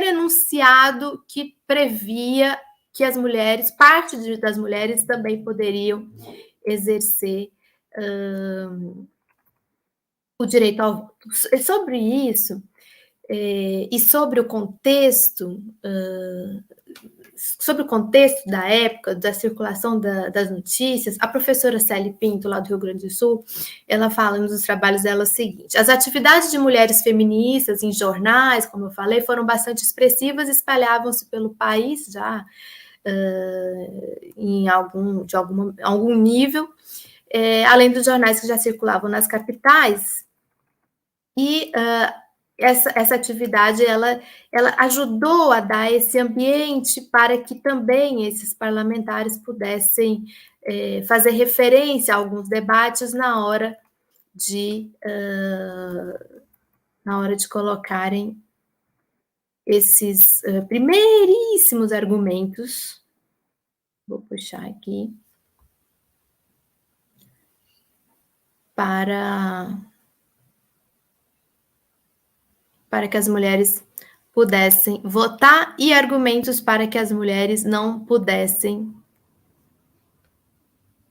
[SPEAKER 3] enunciado que previa que as mulheres, parte das mulheres também poderiam exercer o direito ao voto. Sobre isso, e sobre o contexto da época, da circulação das notícias, a professora Célia Pinto, lá do Rio Grande do Sul, ela fala nos trabalhos dela o seguinte: as atividades de mulheres feministas em jornais, como eu falei, foram bastante expressivas, espalhavam-se pelo país já em algum nível, além dos jornais que já circulavam nas capitais, e essa atividade ela ajudou a dar esse ambiente para que também esses parlamentares pudessem fazer referência a alguns debates na hora de colocarem esses primeiríssimos argumentos. Vou puxar aqui para que as mulheres pudessem votar e argumentos para que as mulheres não pudessem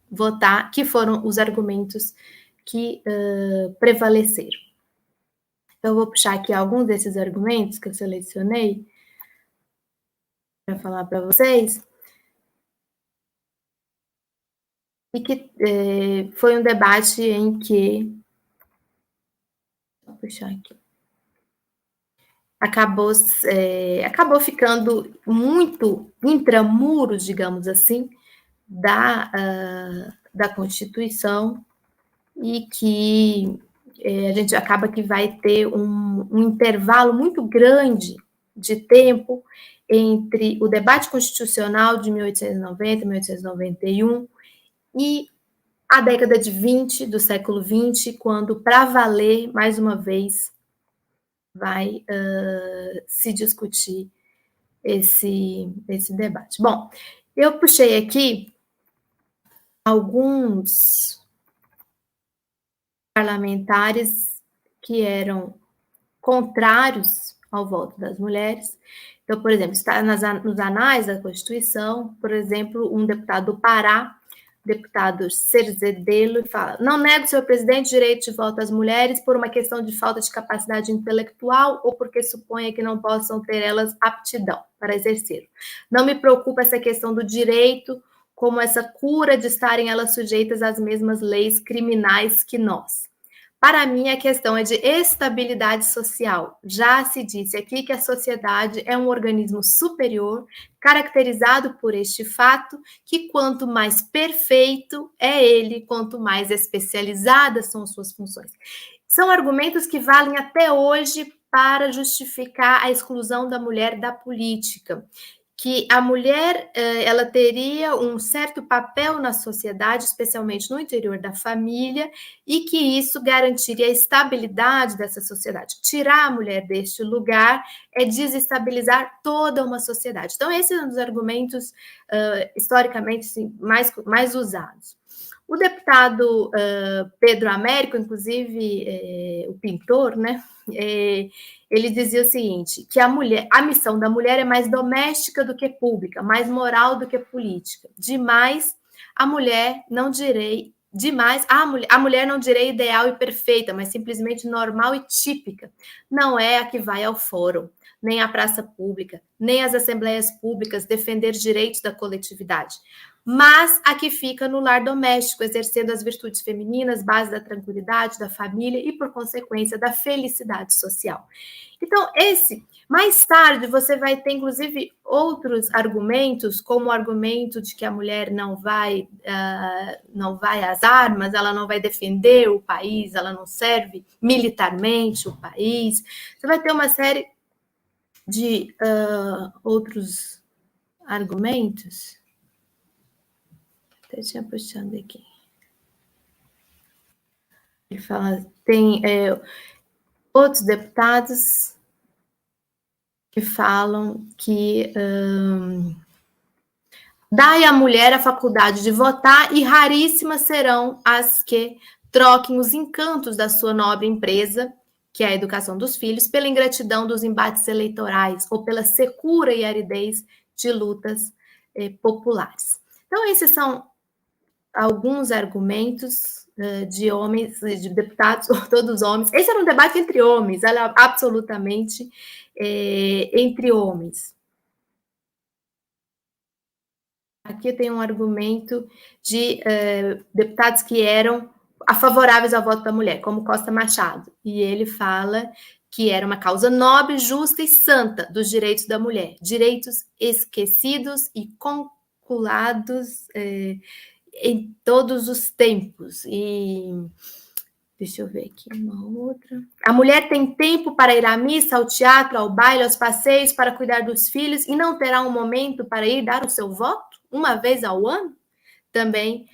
[SPEAKER 3] votar, que foram os argumentos que prevaleceram. Então, eu vou puxar aqui alguns desses argumentos que eu selecionei para falar para vocês. E que foi um debate em que... Vou puxar aqui. Acabou ficando muito intramuros, digamos assim, da Constituição, e que a gente acaba que vai ter um intervalo muito grande de tempo entre o debate constitucional de 1890, 1891 e a década de 20 do século 20, quando, para valer, mais uma vez, vai se discutir esse debate. Bom, eu puxei aqui alguns parlamentares que eram contrários ao voto das mulheres. Então, por exemplo, está nos anais da Constituição, por exemplo, um deputado do Pará, deputado Cerzedelo, fala: não nego, senhor presidente, direito de voto às mulheres por uma questão de falta de capacidade intelectual ou porque suponha que não possam ter elas aptidão para exercer. Não me preocupa essa questão do direito como essa cura de estarem elas sujeitas às mesmas leis criminais que nós. Para mim, a questão é de estabilidade social. Já se disse aqui que a sociedade é um organismo superior, caracterizado por este fato, que quanto mais perfeito é ele, quanto mais especializadas são suas funções. São argumentos que valem até hoje para justificar a exclusão da mulher da política, que a mulher ela teria um certo papel na sociedade, especialmente no interior da família, e que isso garantiria a estabilidade dessa sociedade. Tirar a mulher deste lugar é desestabilizar toda uma sociedade. Então, esse é um dos argumentos historicamente assim, mais usados. O deputado Pedro Américo, inclusive o pintor, né? Ele dizia o seguinte, que a missão da mulher é mais doméstica do que pública, mais moral do que política. Demais, a mulher não direi ideal e perfeita, mas simplesmente normal e típica. Não é a que vai ao fórum, nem à praça pública, nem às assembleias públicas defender direitos da coletividade. mas a que fica no lar doméstico, exercendo as virtudes femininas, base da tranquilidade, da família e, por consequência, da felicidade social. Então, mais tarde, você vai ter, inclusive, outros argumentos, como o argumento de que a mulher não vai às armas, ela não vai defender o país, ela não serve militarmente o país. Você vai ter uma série de outros argumentos. Até tinha puxado aqui. Ele fala, tem outros deputados que falam que dai à mulher a faculdade de votar e raríssimas serão as que troquem os encantos da sua nobre empresa, que é a educação dos filhos, pela ingratidão dos embates eleitorais ou pela secura e aridez de lutas populares. Então, esses são alguns argumentos de homens, de deputados, todos homens. Esse era um debate entre homens, era absolutamente entre homens. Aqui tem um argumento de deputados que eram favoráveis ao voto da mulher, como Costa Machado, e ele fala que era uma causa nobre, justa e santa dos direitos da mulher, direitos esquecidos e conculados em todos os tempos. E deixa eu ver aqui uma outra. A mulher tem tempo para ir à missa, ao teatro, ao baile, aos passeios, para cuidar dos filhos e não terá um momento para ir dar o seu voto, uma vez ao ano? Também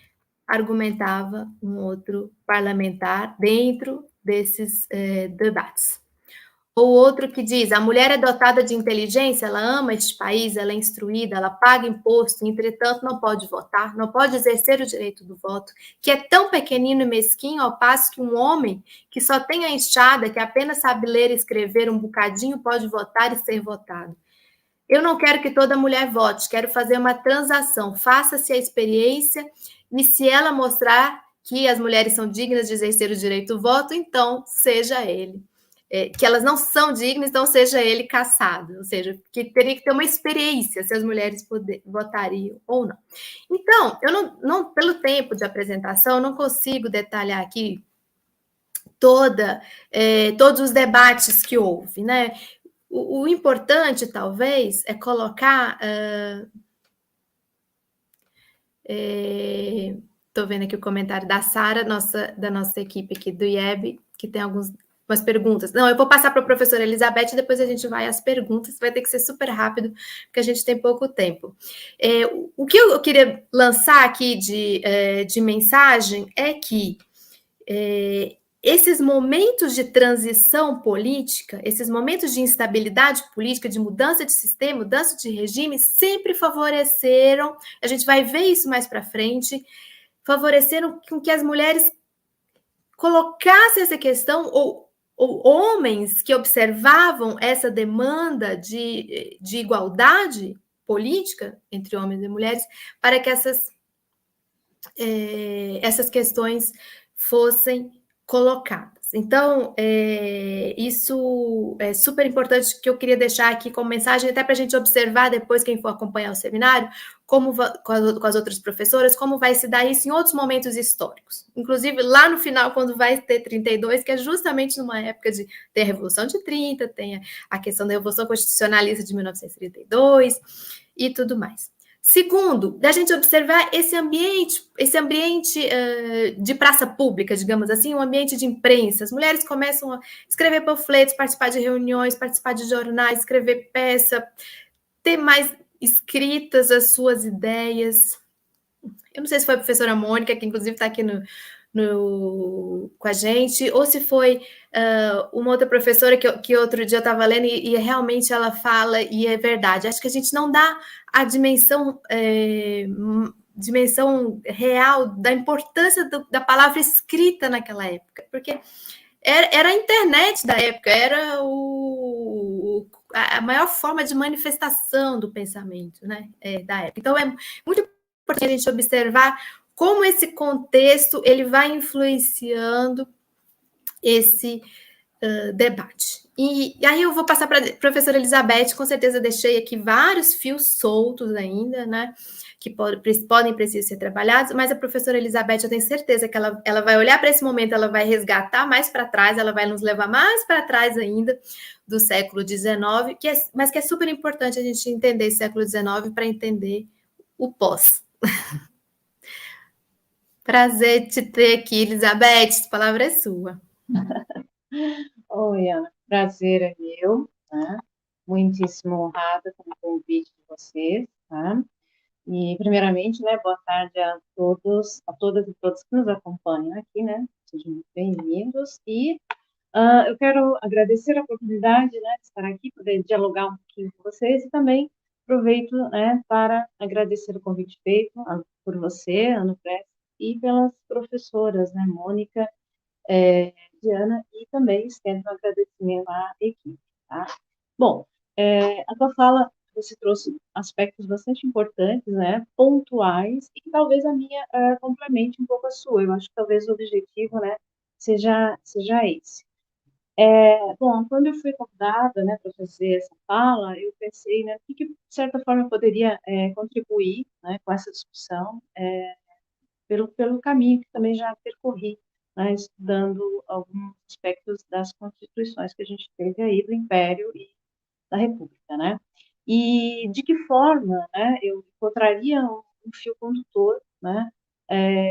[SPEAKER 3] argumentava um outro parlamentar dentro desses debates. Ou outro que diz, a mulher é dotada de inteligência, ela ama este país, ela é instruída, ela paga imposto, entretanto não pode votar, não pode exercer o direito do voto, que é tão pequenino e mesquinho, ao passo que um homem que só tem a enxada, que apenas sabe ler e escrever um bocadinho, pode votar e ser votado. Eu não quero que toda mulher vote, quero fazer uma transação, faça-se a experiência, e se ela mostrar que as mulheres são dignas de exercer o direito do voto, então seja ele. Que elas não são dignas, então seja ele cassado, ou seja, que teria que ter uma experiência se as mulheres votariam ou não. Então, eu não pelo tempo de apresentação, eu não consigo detalhar aqui todos os debates que houve, né? O importante, talvez, é colocar... Estou vendo aqui o comentário da Sara, da nossa equipe aqui do IEB, que tem umas perguntas. Não, eu vou passar para a professora Elizabeth, depois a gente vai às perguntas, vai ter que ser super rápido, porque a gente tem pouco tempo. O que eu queria lançar aqui de mensagem é que esses momentos de transição política, esses momentos de instabilidade política, de mudança de sistema, mudança de regime, sempre favoreceram, a gente vai ver isso mais para frente, favoreceram com que as mulheres colocassem essa questão, ou homens que observavam essa demanda de igualdade política entre homens e mulheres, para que essas questões fossem colocadas. Então, isso é super importante, que eu queria deixar aqui como mensagem, até para a gente observar depois, quem for acompanhar o seminário, com as outras professoras, como vai se dar isso em outros momentos históricos. Inclusive, lá no final, quando vai ter 32, que é justamente numa época de... Tem a Revolução de 30, tem a questão da Revolução Constitucionalista de 1932 e tudo mais. Segundo, da gente observar esse ambiente de praça pública, digamos assim, um ambiente de imprensa. As mulheres começam a escrever panfletos, participar de reuniões, participar de jornais, escrever peça, ter mais escritas as suas ideias. Eu não sei se foi a professora Mônica, que inclusive está aqui com a gente, ou se foi uma outra professora que outro dia eu estava lendo e realmente ela fala, e é verdade, acho que a gente não dá a dimensão real da importância da palavra escrita naquela época, porque era a internet da época, era a maior forma de manifestação do pensamento, né, da época. Então, é muito importante a gente observar como esse contexto ele vai influenciando esse debate. E aí eu vou passar para a professora Elizabeth, com certeza deixei aqui vários fios soltos ainda, né, que podem precisar ser trabalhados, mas a professora Elizabeth, eu tenho certeza que ela vai olhar para esse momento, ela vai resgatar mais para trás, ela vai nos levar mais para trás ainda do século XIX, mas que é super importante a gente entender esse século XIX para entender o pós. Prazer te ter aqui, Elizabeth, a palavra é sua.
[SPEAKER 4] Oi, Ana, prazer é meu, tá? Muitíssimo honrada com o convite de vocês, tá? E, primeiramente, né, boa tarde a todos, a todas e todos que nos acompanham aqui, né? Sejam muito bem-vindos. E eu quero agradecer a oportunidade, né, de estar aqui, poder dialogar um pouquinho com vocês e também aproveito, né, para agradecer o convite feito por você, Ana Press, e pelas professoras, né, Mônica, Diana, e também estendo um agradecimento à equipe, tá? Bom, a tua fala, você trouxe aspectos bastante importantes, né, pontuais, e que talvez a minha complemente um pouco a sua. Eu acho que talvez o objetivo, né, seja esse. Bom, quando eu fui convidada, né, para fazer essa fala, eu pensei, né, o que de certa forma eu poderia contribuir, né, com essa discussão, pelo caminho que também já percorri, né, estudando alguns aspectos das constituições que a gente teve aí do Império e da República, né? E de que forma, né, eu encontraria um fio condutor, né,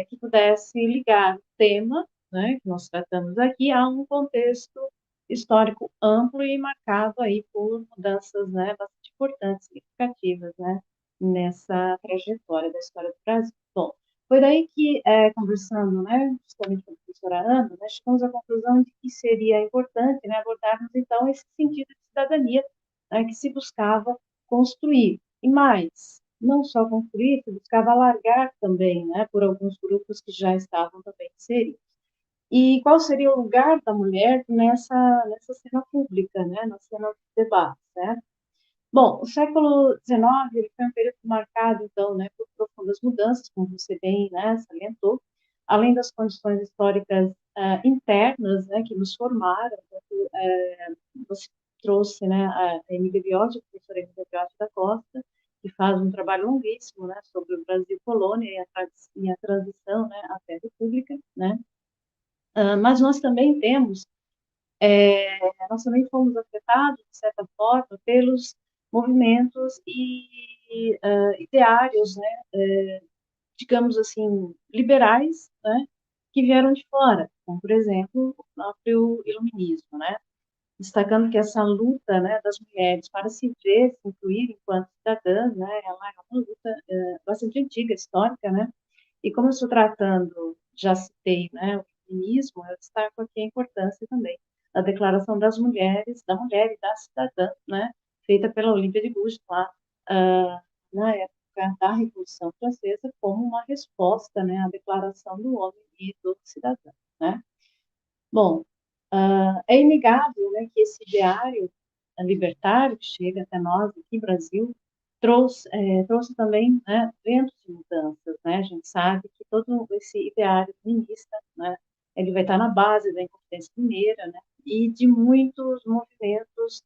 [SPEAKER 4] que pudesse ligar o tema, né, que nós tratamos aqui, a um contexto histórico amplo e marcado aí por mudanças, né, bastante importantes, significativas, né, nessa trajetória da história do Brasil. Bom, foi daí que, conversando, né, justamente com a professora Ana, né, chegamos à conclusão de que seria importante, né, abordarmos, então, esse sentido de cidadania, né, que se buscava construir. E mais, não só construir, se buscava alargar também, né, por alguns grupos que já estavam também inseridos. E qual seria o lugar da mulher nessa cena pública, né, na cena de debate, né? Bom, o século XIX ele foi um período marcado, então, né, por profundas mudanças, como você bem, né, salientou, além das condições históricas internas, né, que nos formaram. Você trouxe, né, a Emília Viotti, a professora Emília Viotti da Costa, que faz um trabalho longuíssimo, né, sobre o Brasil colônia e a transição, né, até a República, né. Mas nós também temos nós também fomos afetados, de certa forma, pelos movimentos e ideários, né, digamos assim, liberais, né, que vieram de fora, como, por exemplo, o próprio iluminismo, né, destacando que essa luta, né, das mulheres para se ver, se incluir enquanto cidadãs, né, ela é uma luta bastante antiga, histórica, né, e como eu estou tratando, já citei, né, o feminismo, eu destaco aqui a importância também da Declaração das Mulheres, da Mulher e da Cidadã, né, feita pela Olímpia de Gouges, lá, na época da Revolução Francesa, como uma resposta, né, à Declaração do Homem e do Cidadão, né. Bom, é inegável, né, que esse ideário libertário que chega até nós aqui no Brasil trouxe também, né, ventos de mudanças, né? A gente sabe que todo esse ideário feminista, né, ele vai estar na base da Inconfidência Mineira, né, e de muitos movimentos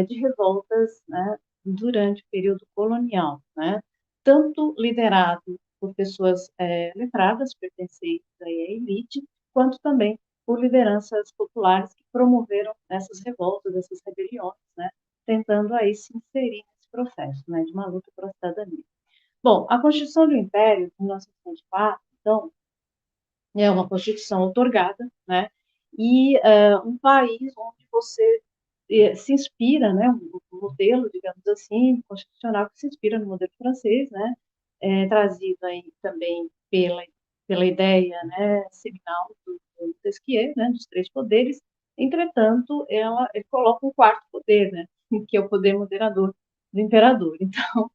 [SPEAKER 4] de revoltas, né, durante o período colonial, né? Tanto liderado por pessoas letradas, pertencentes aí à elite, quanto também por lideranças populares que promoveram essas revoltas, essas rebeliões, né, tentando aí se inserir nesse processo, né, de uma luta pela cidadania. Bom, a Constituição do Império, de 1924, então, é uma Constituição outorgada, né, e um país onde você se inspira, né, um modelo, digamos assim, constitucional que se inspira no modelo francês, né, trazido aí também pela ideia, né, seminal do Montesquieu, né, dos três poderes. Entretanto, ele coloca um quarto poder, né, que é o poder moderador do imperador. Então,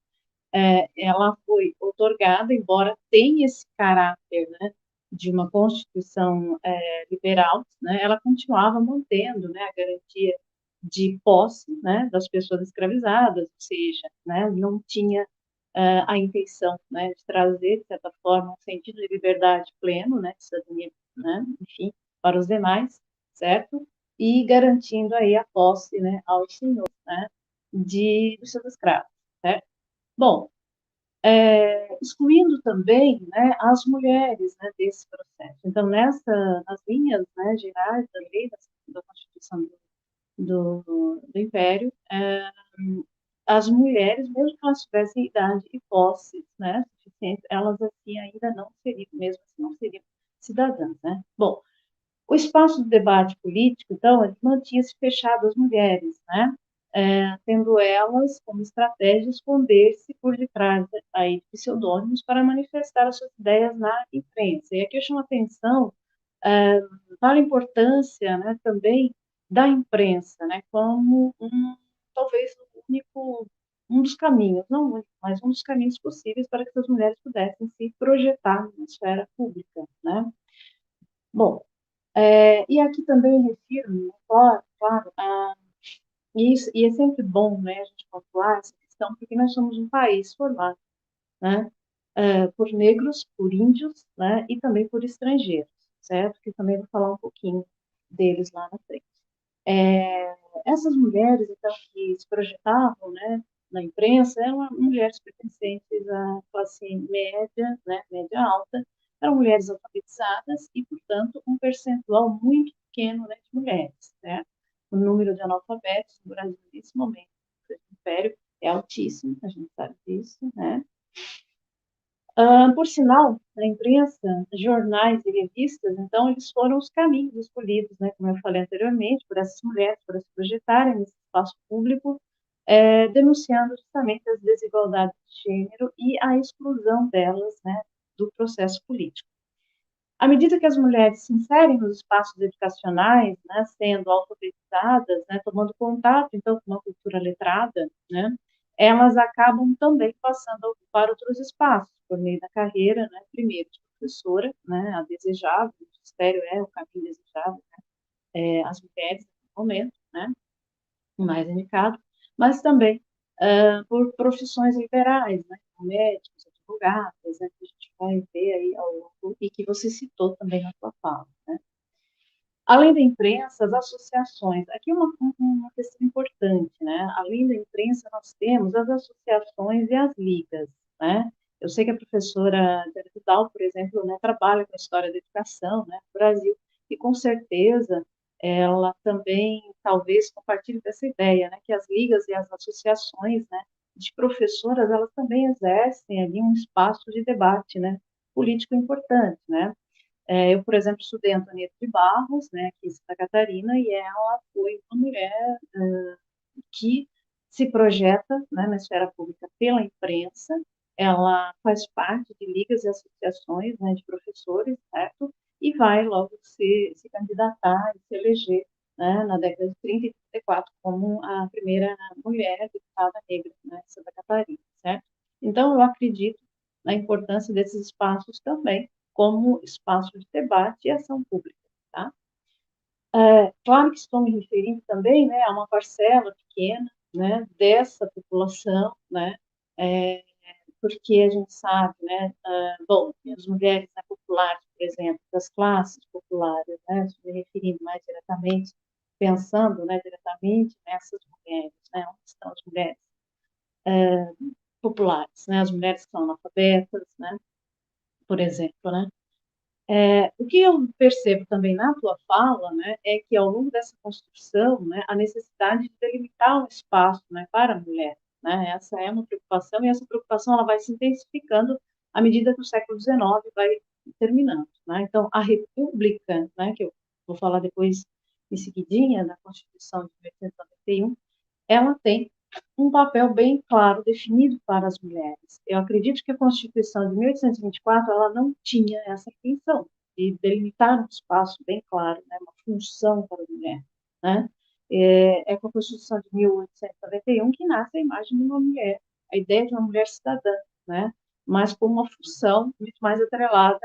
[SPEAKER 4] ela foi outorgada, embora tenha esse caráter, né, de uma constituição liberal, né, ela continuava mantendo, né, a garantia de posse, né, das pessoas escravizadas, ou seja, né, não tinha a intenção, né, de trazer, de certa forma, um sentido de liberdade pleno, né, de cidadania, né, enfim, para os demais, certo? e garantindo aí a posse, né, aos senhores, né, dos seus escravos, certo? Bom, excluindo também, né, as mulheres, né, desse processo. Então, nas linhas, né, gerais da lei, da Constituição do Império, as mulheres, mesmo que elas tivessem idade e posses, né, suficientes, elas assim ainda não seriam, mesmo assim, não seriam cidadãs, né? Bom, o espaço do debate político, então, ele mantinha-se fechado às mulheres, né? Tendo elas como estratégia esconder-se por detrás aí de pseudônimos para manifestar as suas ideias na imprensa. E aqui eu chamo a atenção para a importância, né, também da imprensa, né, como talvez um dos caminhos, não único, mas um dos caminhos possíveis para que as mulheres pudessem se projetar na esfera pública, né? Bom, e aqui também refiro, né, claro, e é sempre bom, né, a gente pontuar essa questão, porque nós somos um país formado, né, por negros, por índios, né, e também por estrangeiros, certo? Que também vou falar um pouquinho deles lá na frente. Essas mulheres, então, que se projetavam, né, na imprensa, eram mulheres pertencentes à classe média, né, média alta, eram mulheres alfabetizadas e, portanto, um percentual muito pequeno, né, de mulheres, certo? O número de analfabetos no Brasil, nesse momento, do Império, é altíssimo, a gente sabe disso, né? Por sinal, a imprensa, jornais e revistas, então, eles foram os caminhos escolhidos, né, como eu falei anteriormente, por essas mulheres, para se projetarem nesse espaço público, denunciando justamente as desigualdades de gênero e a exclusão delas, né, do processo político. À medida que as mulheres se inserem nos espaços educacionais, né, sendo alfabetizadas, né, tomando contato, então, com uma cultura letrada, né, elas acabam também passando a ocupar outros espaços, por meio da carreira, né, primeiro de professora, né, a desejável, o magistério é o caminho desejável, né, as mulheres, no momento, né, o mais indicado, mas também por profissões liberais, né, como médicos, advogados, né, que a gente vai ver aí ao longo, e que você citou também na sua fala, né. Além da imprensa, as associações. Aqui é uma questão importante, né? Além da imprensa, nós temos as associações e as ligas, né? Eu sei que a professora Teresa Vidal, por exemplo, né, trabalha com a história da educação, né, no Brasil, e com certeza ela também, talvez, compartilhe dessa ideia, né, que as ligas e as associações, né, de professoras, elas também exercem ali um espaço de debate, né, político importante, né? Eu, por exemplo, estudei Antonieta de Barros, né, aqui em Santa Catarina, e ela foi uma mulher que se projeta, né, na esfera pública pela imprensa, ela faz parte de ligas e associações, né, de professores, certo? E vai logo se candidatar e se eleger, né, na década de 30 e 34 como a primeira mulher deputada negra, né, de Santa Catarina, certo? Então, eu acredito na importância desses espaços também como espaço de debate e ação pública, tá? Claro que estou me referindo também, né, a uma parcela pequena, né, dessa população, né, porque a gente sabe, né, bom, as mulheres, né, populares, por exemplo, das classes populares, né, me referindo mais diretamente, pensando, né, diretamente nessas mulheres, né, onde estão as mulheres populares, né, as mulheres que são analfabetas, né, por exemplo, né. O que eu percebo também na tua fala, né, é que ao longo dessa construção, né, a necessidade de delimitar um espaço, né, para a mulher, né, essa é uma preocupação, e essa preocupação ela vai se intensificando à medida que o século XIX vai terminando, né. Então, a República, né, que eu vou falar depois em seguidinha, da Constituição de 1891, ela tem um papel bem claro definido para as mulheres. Eu acredito que a Constituição de 1824 ela não tinha essa intenção de delimitar um espaço bem claro, né, uma função para a mulher, né? Com a Constituição de 1891 que nasce a imagem de uma mulher, a ideia de uma mulher cidadã, né? Mas com uma função muito mais atrelada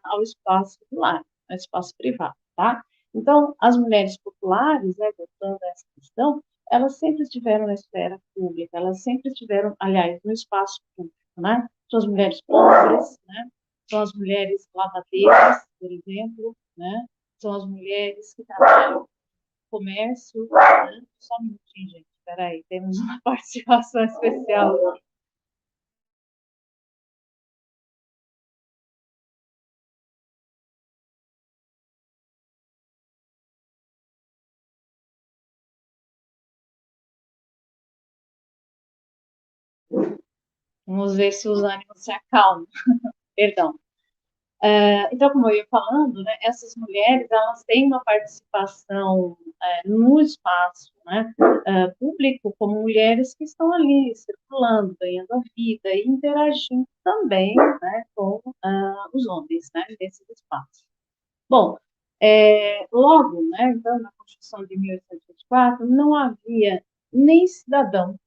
[SPEAKER 4] ao espaço do lar, ao espaço privado, tá? Então, as mulheres populares, né, voltando a essa questão, elas sempre estiveram na esfera pública, elas sempre estiveram, aliás, no espaço público, né? São as mulheres pobres, né? São as mulheres lavadeiras, por exemplo, né? São as mulheres que trabalham comércio, né? Só um minutinho, gente, espera aí, temos uma participação especial aqui. Vamos ver se os ânimos se acalmam. Perdão. Então, como eu ia falando, né, essas mulheres, elas têm uma participação no espaço, né, público, como mulheres que estão ali circulando, ganhando a vida e interagindo também, né, com os homens, né, nesses espaços. Bom, logo, né, então, na Constituição de 1824, não havia nem cidadão,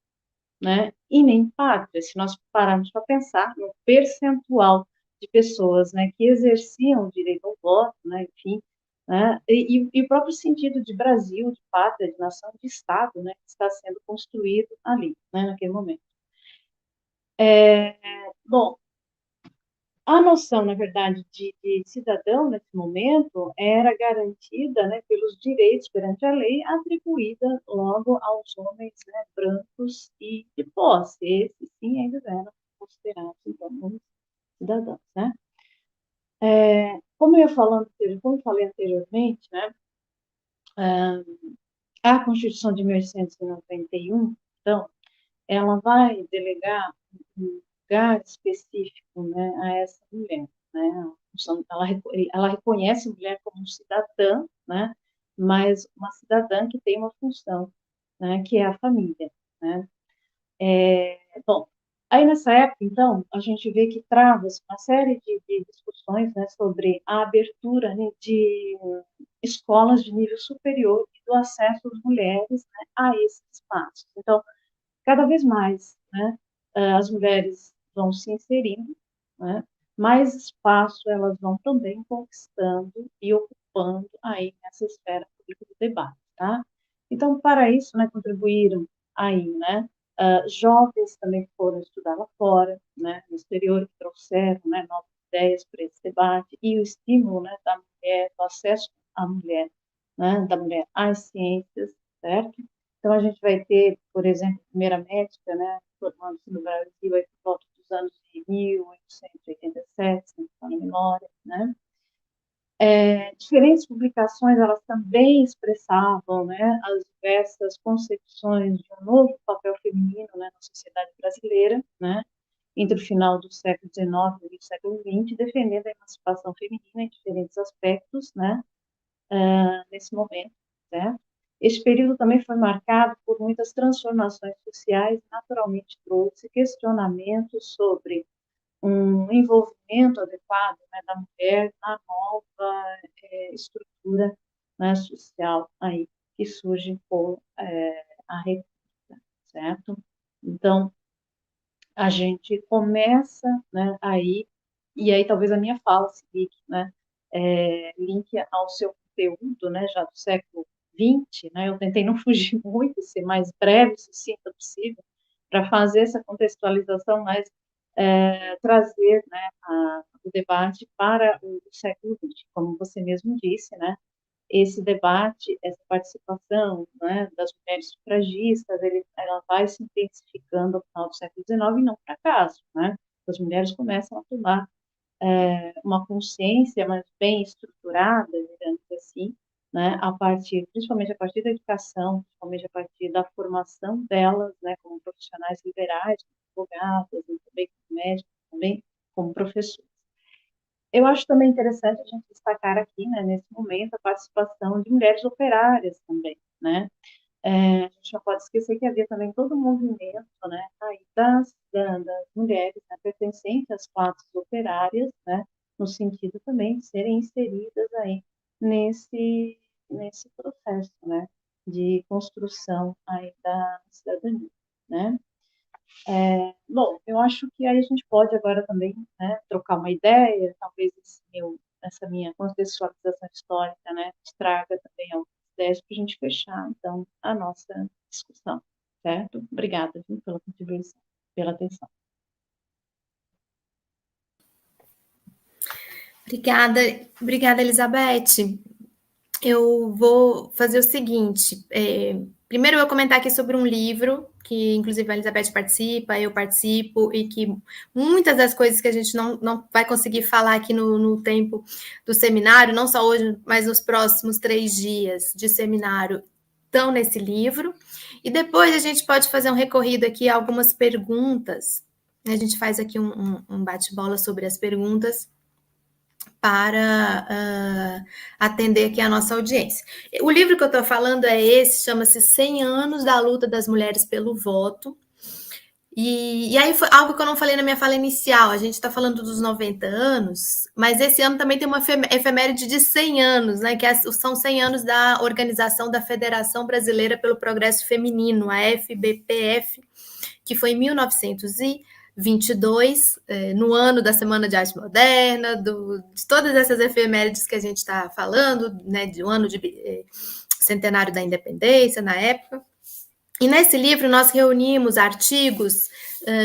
[SPEAKER 4] né, e nem pátria, se nós pararmos para pensar no percentual de pessoas, né, que exerciam o direito ao voto, né, enfim, né, e o próprio sentido de Brasil, de pátria, de nação, de Estado, né, que está sendo construído ali, né, naquele momento. Bom, a noção, na verdade, de cidadão, nesse momento, era garantida, né, pelos direitos perante a lei, atribuída logo aos homens, né, brancos e de posse. Esses, sim, ainda eram considerados, então, como cidadãos, né? Como eu falei anteriormente, né, a Constituição de 1891, então, ela vai delegar um lugar específico, né, a essa mulher, né? Ela reconhece a mulher como cidadã, né, mas uma cidadã que tem uma função, né, que é a família, né? Bom, aí nessa época, então, a gente vê que trava-se uma série de discussões, né, sobre a abertura, né, de escolas de nível superior e do acesso das mulheres, né, a esses espaços. Então, cada vez mais, né, as mulheres vão se inserindo, né, mais espaço elas vão também conquistando e ocupando aí nessa esfera pública do debate, tá? Então, para isso, né, contribuíram aí, né, jovens também que foram estudar lá fora, né, no exterior, que trouxeram, né, novas ideias para esse debate, e o estímulo, né, da mulher, do acesso à mulher, né, da mulher às ciências, certo? Então, a gente vai ter, por exemplo, a primeira médica, né, formando-se no Brasil aí por volta dos anos de 1887, se não estou na memória, né? Diferentes publicações, elas também expressavam, né, as diversas concepções de um novo papel feminino, né, na sociedade brasileira, né, entre o final do século XIX e o século XX, defendendo a emancipação feminina em diferentes aspectos, né, nesse momento, certo? Este período também foi marcado por muitas transformações sociais, naturalmente trouxe questionamentos sobre um envolvimento adequado, né, da mulher na nova estrutura, né, social aí que surge com a República, certo? Então, a gente começa, né, aí, e aí talvez a minha fala se ligue, né, link ao seu conteúdo, né, já do século XX, né, eu tentei não fugir muito, ser mais breve, sucinta possível, para fazer essa contextualização, mas trazer, né, o debate para o século XX, como você mesmo disse, né, esse debate, essa participação, né, das mulheres sufragistas, ela vai se intensificando ao final do século XIX e não por acaso, né? As mulheres começam a tomar uma consciência mais bem estruturada, digamos assim, né, principalmente a partir da educação, principalmente a partir da formação delas, né, como profissionais liberais, como advogadas, e também como médicos, também como professores. Eu acho também interessante a gente destacar aqui, né, nesse momento, a participação de mulheres operárias também, né? A gente não pode esquecer que havia também todo um movimento, né, aí das mulheres, né, pertencentes às classes operárias, né, no sentido também de serem inseridas aí nesse processo, né, de construção aí da cidadania, né? Bom, eu acho que aí a gente pode agora também, né, trocar uma ideia, talvez essa minha contextualização histórica, né, traga também algumas ideias para a gente fechar, então, a nossa discussão, certo? Obrigada, viu, pela contribuição, pela atenção.
[SPEAKER 3] Obrigada, Elizabeth. eu vou fazer o seguinte. Primeiro, eu vou comentar aqui sobre um livro que, inclusive, a Elizabeth participa, eu participo, e que muitas das coisas que a gente não vai conseguir falar aqui no tempo do seminário, não só hoje, mas nos próximos 3 dias de seminário, estão nesse livro. E depois a gente pode fazer um recorrido aqui a algumas perguntas. A gente faz aqui um bate-bola sobre as perguntas para atender aqui a nossa audiência. O livro que eu estou falando é esse, chama-se 100 anos da luta das mulheres pelo voto. E aí foi algo que eu não falei na minha fala inicial, a gente está falando dos 90 anos, mas esse ano também tem uma efeméride de 100 anos, né, que são 100 anos da organização da Federação Brasileira pelo Progresso Feminino, a FBPF, que foi em 1922, no ano da Semana de Arte Moderna, de todas essas efemérides que a gente está falando, né, de um ano de centenário da independência na época. E nesse livro nós reunimos artigos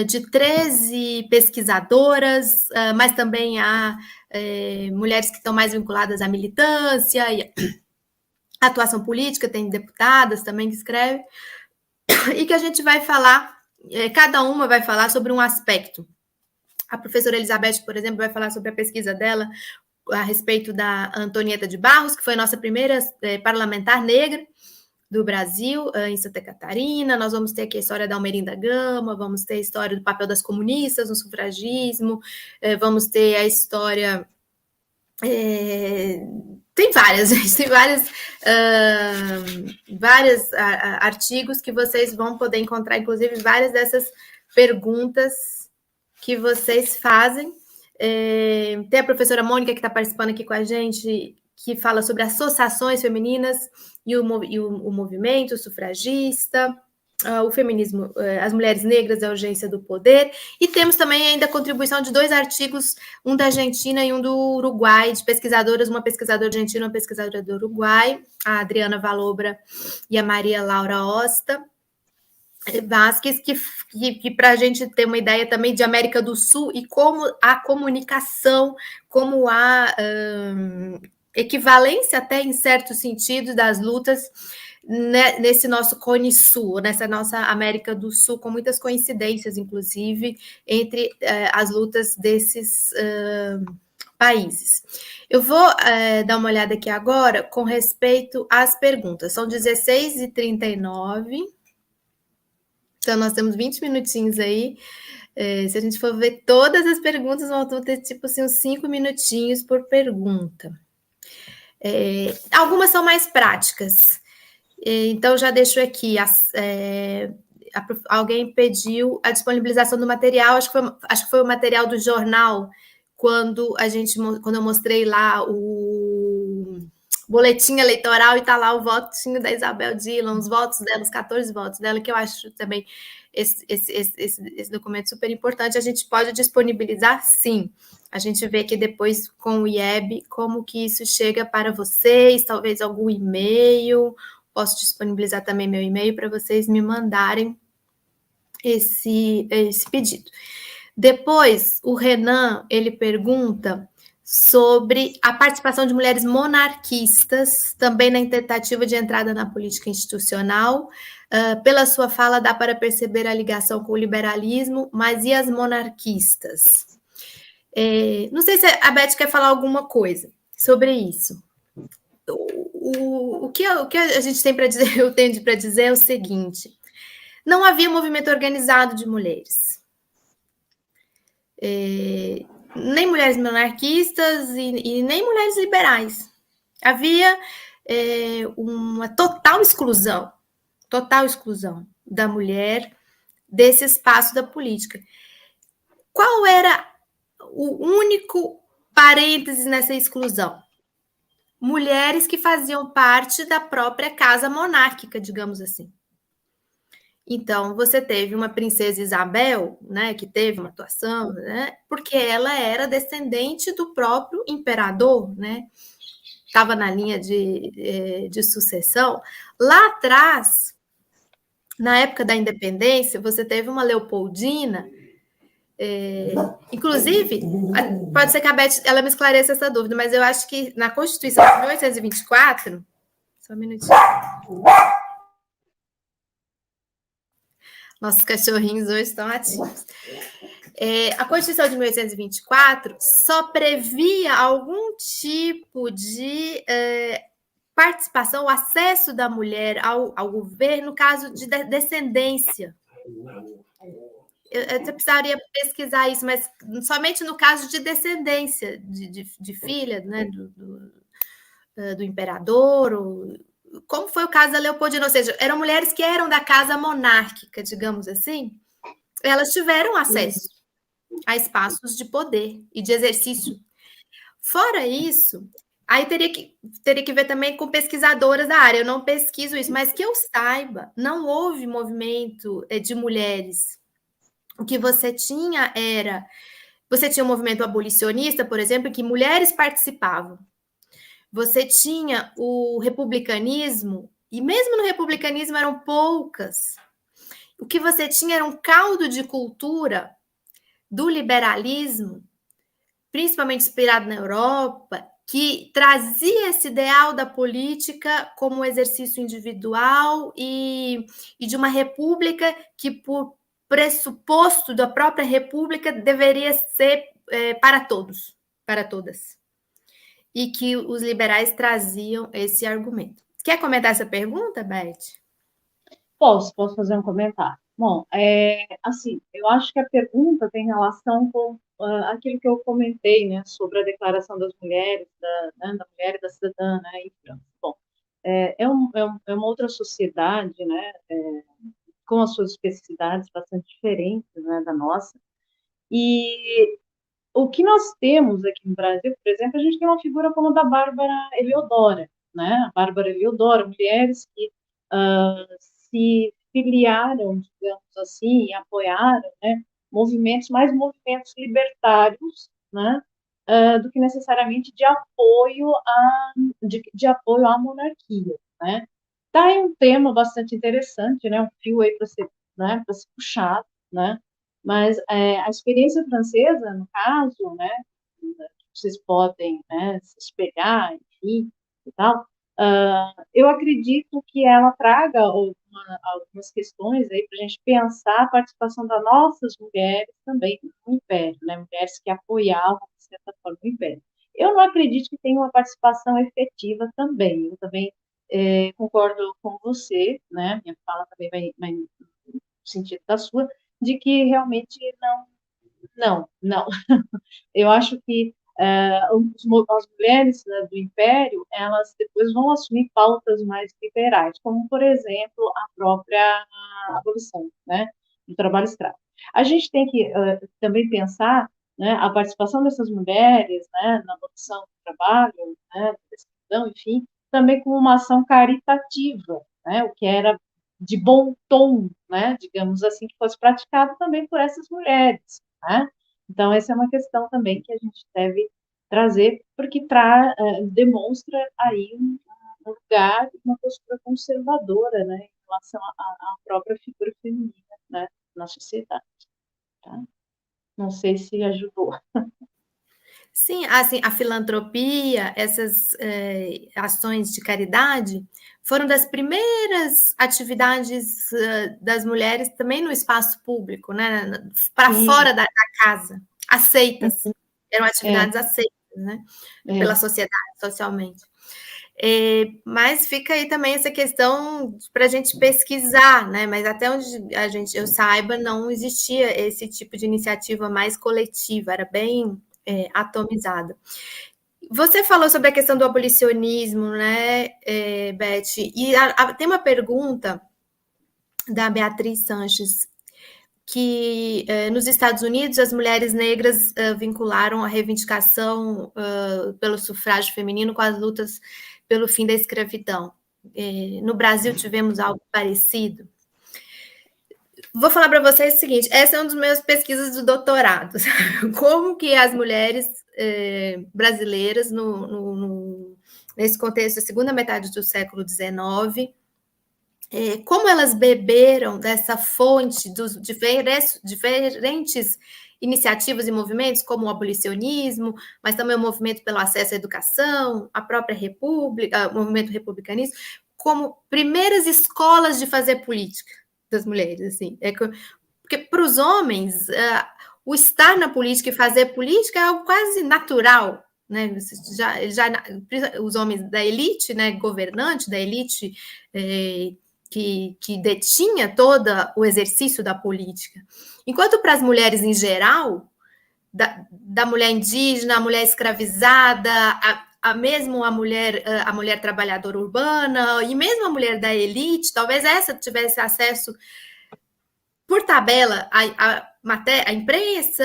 [SPEAKER 3] de 13 pesquisadoras, mas também há mulheres que estão mais vinculadas à militância e à atuação política, tem deputadas também que escrevem, e que a gente vai falar, cada uma vai falar sobre um aspecto. A professora Elizabeth, por exemplo, vai falar sobre a pesquisa dela a respeito da Antonieta de Barros, que foi a nossa primeira parlamentar negra do Brasil, em Santa Catarina. Nós vamos ter aqui a história da Almerinda Gama, vamos ter a história do papel das comunistas no sufragismo, vamos ter a história... tem várias, gente, tem vários artigos que vocês vão poder encontrar, inclusive várias dessas perguntas que vocês fazem. Tem a professora Mônica, que está participando aqui com a gente, que fala sobre associações femininas e o movimento sufragista, o feminismo, as mulheres negras, a urgência do poder. E temos também ainda a contribuição de 2 artigos, um da Argentina e um do Uruguai, de pesquisadoras, uma pesquisadora argentina e uma pesquisadora do Uruguai, a Adriana Valobra e a Maria Laura Osta Vasquez, que para a gente ter uma ideia também de América do Sul e como a comunicação, como a equivalência até em certo sentido das lutas nesse nosso Cone Sul, nessa nossa América do Sul, com muitas coincidências, inclusive, entre as lutas desses países. Eu vou dar uma olhada aqui agora com respeito às perguntas. São 16h39. Então, nós temos 20 minutinhos aí. Se a gente for ver todas as perguntas, nós vamos ter, tipo assim, uns 5 minutinhos por pergunta. Algumas são mais práticas. Então, já deixo aqui. Alguém pediu a disponibilização do material, acho que foi o material do jornal, quando eu mostrei lá o boletim eleitoral e está lá o votinho da Isabel Dillon, os votos dela, os 14 votos dela, que eu acho também esse documento super importante. A gente pode disponibilizar, sim. A gente vê aqui depois com o IEB como que isso chega para vocês, talvez algum e-mail. Posso disponibilizar também meu e-mail para vocês me mandarem esse pedido. Depois, o Renan, ele pergunta sobre a participação de mulheres monarquistas, também na tentativa de entrada na política institucional. Pela sua fala, dá para perceber a ligação com o liberalismo, mas e as monarquistas? Não sei se a Beth quer falar alguma coisa sobre isso. O que a gente tem para dizer, eu tenho para dizer é o seguinte: não havia movimento organizado de mulheres. Nem mulheres monarquistas e nem mulheres liberais. Havia uma total exclusão da mulher desse espaço da política. Qual era o único parênteses nessa exclusão? Mulheres que faziam parte da própria casa monárquica, digamos assim. Então, você teve uma princesa Isabel, né, que teve uma atuação, né, porque ela era descendente do próprio imperador, né, estava na linha de sucessão. Lá atrás, na época da independência, você teve uma Leopoldina Inclusive, pode ser que a Beth ela me esclareça essa dúvida, mas eu acho que na Constituição de 1824... Só um minutinho. Nossos cachorrinhos hoje estão ativos. A Constituição de 1824 só previa algum tipo de participação, o acesso da mulher ao governo no caso de descendência. Eu precisaria pesquisar isso, mas somente no caso de descendência de filha, né, do imperador, como foi o caso da Leopoldina, ou seja, eram mulheres que eram da casa monárquica, digamos assim, elas tiveram acesso a espaços de poder e de exercício. Fora isso, aí teria que ver também com pesquisadoras da área, eu não pesquiso isso, mas que eu saiba, não houve movimento de mulheres. O que você tinha um movimento abolicionista, por exemplo, em que mulheres participavam. Você tinha o republicanismo, e mesmo no republicanismo eram poucas. O que você tinha era um caldo de cultura do liberalismo, principalmente inspirado na Europa, que trazia esse ideal da política como um exercício individual e de uma república que, por pressuposto da própria república, deveria ser para todos, para todas. E que os liberais traziam esse argumento. Quer comentar essa pergunta, Beth?
[SPEAKER 4] Posso fazer um comentário. Bom, assim, eu acho que a pergunta tem relação com aquilo que eu comentei, né, sobre a Declaração das Mulheres, da Mulher e da Cidadã, né, em França. Bom, é uma outra sociedade, né, com as suas especificidades bastante diferentes, né, da nossa, e o que nós temos aqui no Brasil, por exemplo, a gente tem uma figura como a da Bárbara Heliodora, né? A Bárbara Heliodora, mulheres que se filiaram, digamos assim, e apoiaram, né, mais movimentos libertários, né, do que necessariamente de apoio à monarquia, né? Tá aí um tema bastante interessante, né? Um fio aí para ser, né, para se puxar, né? Mas a experiência francesa, no caso, né, vocês podem, né, se espelhar, enfim, e tal, eu acredito que ela traga algumas questões aí para a gente pensar a participação das nossas mulheres também no Império, né, mulheres que apoiavam, de certa forma, o Império. Eu não acredito que tenha uma participação efetiva também, eu também concordo com você, né, minha fala também vai no sentido da sua, de que realmente não. Eu acho que as mulheres, né, do Império, elas depois vão assumir pautas mais liberais, como, por exemplo, a própria abolição, né, do trabalho escravo. A gente tem que também pensar, né, a participação dessas mulheres, né, na abolição do trabalho, né, da escravidão, enfim, também como uma ação caritativa, né, o que era de bom tom, né, digamos assim, que fosse praticado também por essas mulheres, né? Então, essa é uma questão também que a gente deve trazer, porque demonstra aí um lugar, uma postura conservadora, né, em relação à própria figura feminina, né, na sociedade. Tá? Não sei se ajudou.
[SPEAKER 3] Sim, assim, a filantropia, essas ações de caridade foram das primeiras atividades das mulheres também no espaço público, né? Para fora da casa, aceitas. Eram atividades aceitas, né? Pela sociedade, socialmente. Mas fica aí também essa questão para a gente pesquisar, né? Mas até onde eu saiba, não existia esse tipo de iniciativa mais coletiva, era bem atomizada. Você falou sobre a questão do abolicionismo, né, Beth? E tem uma pergunta da Beatriz Sanches, que nos Estados Unidos as mulheres negras vincularam a reivindicação pelo sufrágio feminino com as lutas pelo fim da escravidão. No Brasil tivemos algo parecido? Vou falar para vocês o seguinte, essa é uma das minhas pesquisas de doutorado. Como que as mulheres brasileiras, nesse contexto da segunda metade do século XIX, como elas beberam dessa fonte dos diferentes iniciativas e movimentos como o abolicionismo, mas também o movimento pelo acesso à educação, a própria república, o movimento republicanista, como primeiras escolas de fazer política das mulheres, assim. Porque para os homens, o estar na política e fazer política é algo quase natural, né? Os homens da elite, né, governante, da elite que detinha todo o exercício da política. Enquanto para as mulheres em geral, da mulher indígena, a mulher escravizada, mesmo a mulher trabalhadora urbana, e mesmo a mulher da elite, talvez essa tivesse acesso por tabela a imprensa,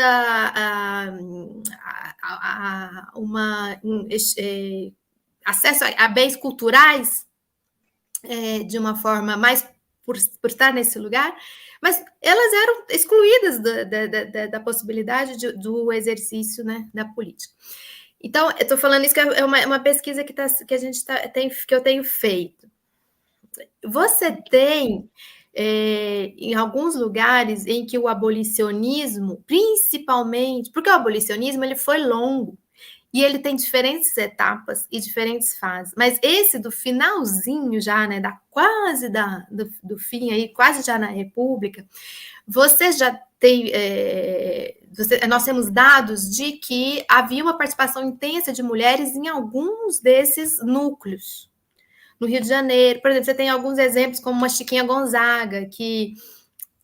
[SPEAKER 3] acesso a bens culturais de uma forma mais por estar nesse lugar, mas elas eram excluídas da possibilidade do exercício, né, da política. Então, eu estou falando isso que é uma pesquisa que eu tenho feito. Você tem em alguns lugares em que o abolicionismo, principalmente, porque o abolicionismo ele foi longo e ele tem diferentes etapas e diferentes fases, mas esse do finalzinho já, né, quase do fim aí, quase já na República, você já tem, nós temos dados de que havia uma participação intensa de mulheres em alguns desses núcleos. No Rio de Janeiro, por exemplo, você tem alguns exemplos, como uma Chiquinha Gonzaga, que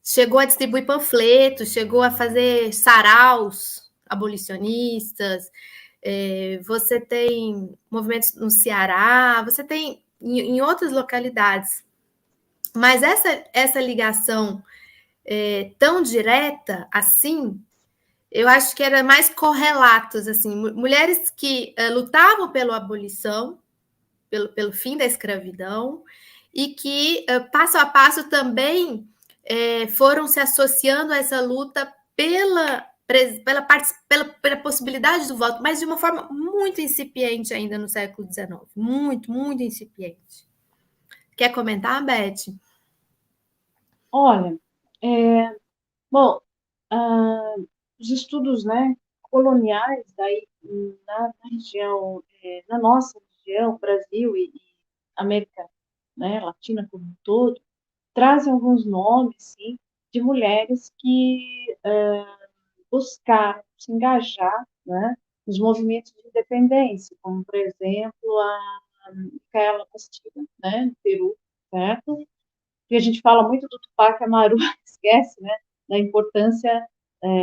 [SPEAKER 3] chegou a distribuir panfletos, chegou a fazer saraus abolicionistas, você tem movimentos no Ceará, você tem em outras localidades. Mas essa ligação tão direta assim, eu acho que era mais correlatos, assim, mulheres que lutavam pela abolição, pelo fim da escravidão, e que, passo a passo, também foram se associando a essa luta pela possibilidade do voto, mas de uma forma muito incipiente ainda no século XIX. Muito, muito incipiente. Quer comentar, Beth?
[SPEAKER 4] Olha, bom, os estudos, né, coloniais daí na região, na nossa região, Brasil e América, né, Latina como um todo, trazem alguns nomes, sim, de mulheres que buscaram se engajar, né, nos movimentos de independência, como, por exemplo, a Micaela Castilho, né, no Peru, certo? E a gente fala muito do Tupac Amaru, esquece, né, da importância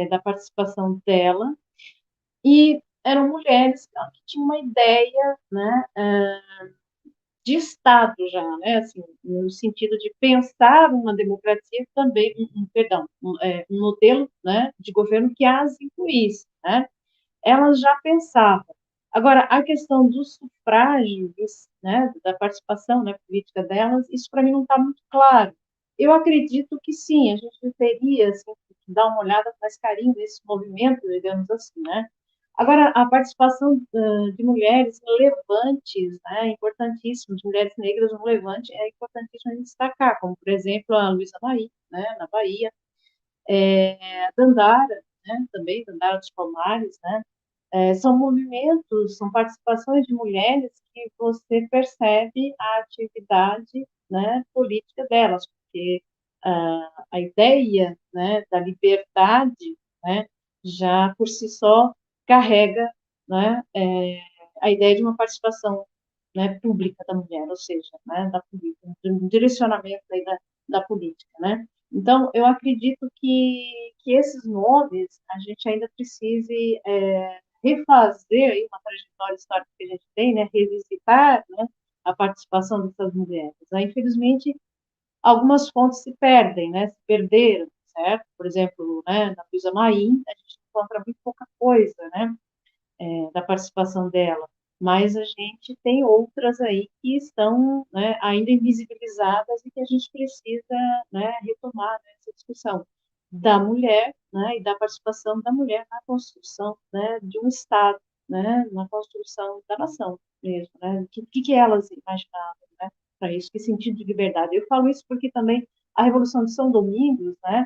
[SPEAKER 4] da participação dela, e eram mulheres que tinham uma ideia, né, de Estado já, né, assim, no sentido de pensar uma democracia também, um modelo, né, de governo que as incluísse, né, elas já pensavam. Agora, a questão do sufrágio, né, da participação, né, política delas, isso para mim não está muito claro. Eu acredito que sim, a gente deveria assim, dar uma olhada com mais carinho nesse movimento, digamos assim, né? Agora, a participação de mulheres relevantes, né, importantíssimo, de mulheres negras no Levante, é importantíssimo a gente destacar, como, por exemplo, a Luísa Maí, né, na Bahia, a Dandara, né, também, Dandara dos Palmares, né, são movimentos, são participações de mulheres que você percebe a atividade, né, política delas, porque a ideia, né, da liberdade, né, já por si só carrega, né, a ideia de uma participação, né, pública da mulher, ou seja, né, da política, um direcionamento aí da política, né. Então, eu acredito que esses nomes a gente ainda precise refazer aí uma trajetória histórica que a gente tem, né, revisitar, né, a participação dessas mulheres. Infelizmente, algumas fontes se perdem, né, se perderam, certo? Por exemplo, né, na Luísa Maim, a gente encontra muito pouca coisa, né, da participação dela, mas a gente tem outras aí que estão, né, ainda invisibilizadas e que a gente precisa, né, retomar, né, essa discussão da mulher, né, e da participação da mulher na construção, né, de um Estado, né, na construção da nação mesmo, né, o que elas imaginavam, né, para isso, que sentido de liberdade. Eu falo isso porque também a Revolução de São Domingos, né,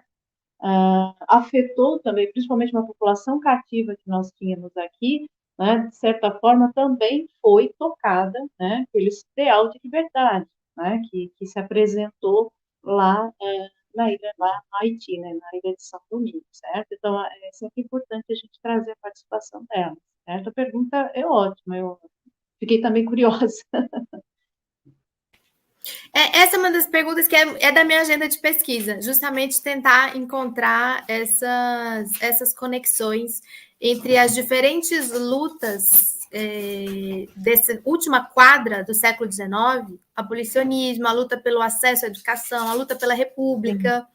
[SPEAKER 4] afetou também, principalmente uma população cativa que nós tínhamos aqui, né, de certa forma também foi tocada, né, pelo ideal de liberdade, né, que se apresentou lá na ilha, lá no Haiti, né, na ilha de São Domingos, certo? Então, é sempre importante a gente trazer a participação dela, certo? A pergunta é ótima, eu fiquei também curiosa.
[SPEAKER 3] Essa é uma das perguntas que é da minha agenda de pesquisa, justamente tentar encontrar essas conexões entre as diferentes lutas dessa última quadra do século XIX, abolicionismo, a luta pelo acesso à educação, a luta pela república,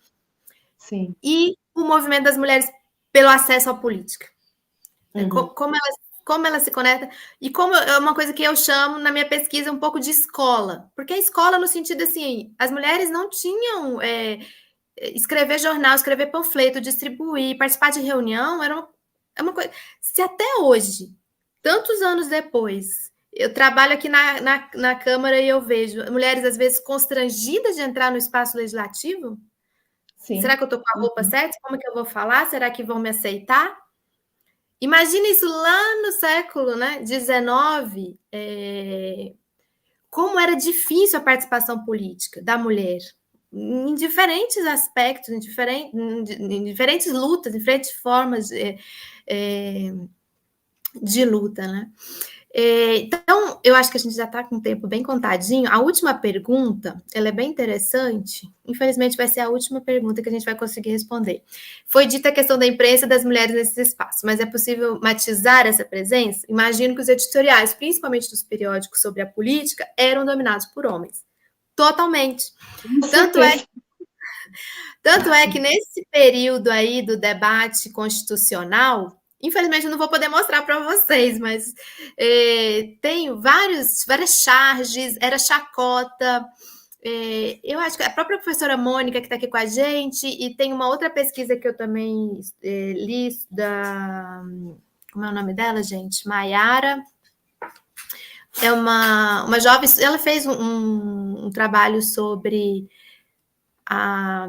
[SPEAKER 4] Sim.
[SPEAKER 3] E o movimento das mulheres pelo acesso à política.
[SPEAKER 4] Uhum.
[SPEAKER 3] Como ela se conecta, e como é uma coisa que eu chamo na minha pesquisa um pouco de escola, porque a escola no sentido assim, as mulheres não tinham escrever jornal, escrever panfleto, distribuir, participar de reunião, era uma coisa, se até hoje, tantos anos depois, eu trabalho aqui na Câmara e eu vejo mulheres às vezes constrangidas de entrar no espaço legislativo,
[SPEAKER 4] Sim.
[SPEAKER 3] Será que eu estou com a roupa certa? Como que eu vou falar? Será que vão me aceitar? Imagina isso lá no século, né, XIX, como era difícil a participação política da mulher, em diferentes aspectos, em diferentes lutas, em diferentes formas de luta, né? Então, eu acho que a gente já está com o tempo bem contadinho. A última pergunta, ela é bem interessante. Infelizmente, vai ser a última pergunta que a gente vai conseguir responder. Foi dita a questão da imprensa das mulheres nesses espaços, mas é possível matizar essa presença? Imagino que os editoriais, principalmente dos periódicos sobre a política, eram dominados por homens. Totalmente. Tanto é que nesse período aí do debate constitucional, infelizmente eu não vou poder mostrar para vocês, mas tem várias charges, era chacota. Eu acho que a própria professora Mônica, que está aqui com a gente, e tem uma outra pesquisa que eu também li, como é o nome dela, gente? Maiara. É uma jovem, ela fez um trabalho sobre a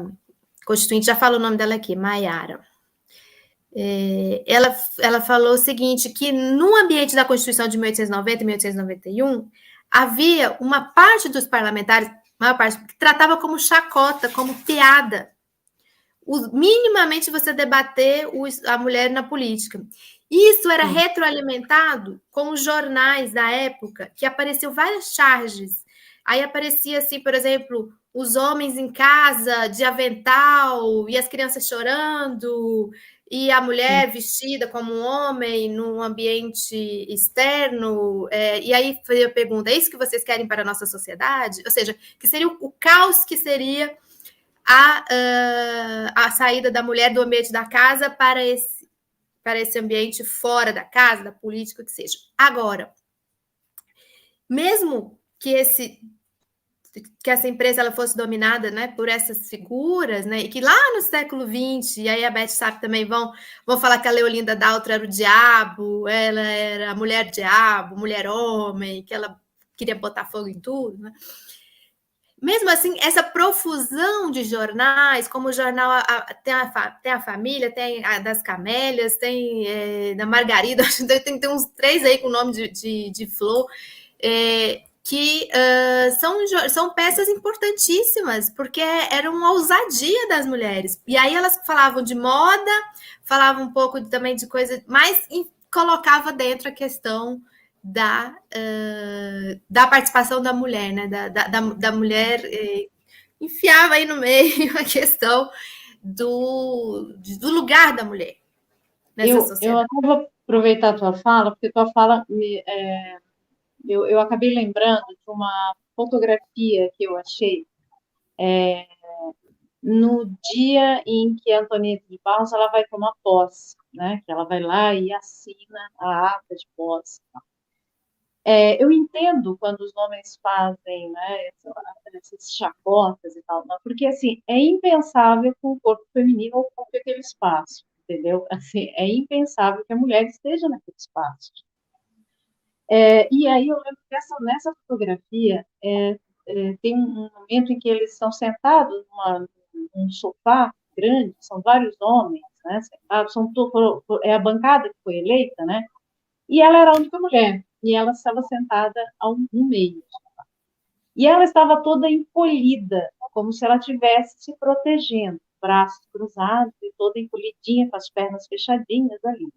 [SPEAKER 3] Constituinte, já falo o nome dela aqui, Maiara. Ela falou o seguinte, que no ambiente da Constituição de 1890 e 1891, havia uma parte dos parlamentares, maior parte, que tratava como chacota, como piada, minimamente você debater a mulher na política. Isso era retroalimentado com os jornais da época, que apareciam várias charges. Aí aparecia assim, por exemplo, os homens em casa de avental e as crianças chorando, e a mulher vestida como um homem num ambiente externo. E aí foi a pergunta: é isso que vocês querem para a nossa sociedade? Ou seja, que seria o caos que seria a saída da mulher do ambiente da casa para esse ambiente fora da casa, da política, que seja. Agora, mesmo que essa empresa ela fosse dominada, né, por essas figuras, né, e que lá no século XX, e aí a Beth sabe também, vão falar que a Leolinda Daltro era o diabo, ela era a mulher diabo, mulher homem, que ela queria botar fogo em tudo, né? Mesmo assim, essa profusão de jornais, como o jornal tem a Família, tem a das Camélias, tem da Margarida, tem uns 3 aí com o nome de flor, que são peças importantíssimas, porque era uma ousadia das mulheres. E aí elas falavam de moda, falavam um pouco também de coisa, mas colocava dentro a questão da participação da mulher, né? Da mulher, enfiava aí no meio a questão do lugar da mulher nessa sociedade.
[SPEAKER 4] Eu até vou aproveitar a tua fala, porque tua fala eu acabei lembrando de uma fotografia que eu achei no dia em que a Antonieta de Barros ela vai tomar posse, né? Que ela vai lá e assina a ata de posse. Eu entendo quando os homens fazem, né, essas chacotas e tal, não, porque assim é impensável que o corpo feminino ocupe aquele espaço, entendeu? Assim, é impensável que a mulher esteja naquele espaço. E aí eu lembro que nessa fotografia tem um momento em que eles estão sentados num sofá grande, são vários homens, né, sentados, é a bancada que foi eleita, né, e ela era a única mulher, e ela estava sentada no meio. E ela estava toda encolhida, como se ela estivesse se protegendo, braços cruzados e toda encolhidinha, com as pernas fechadinhas ali.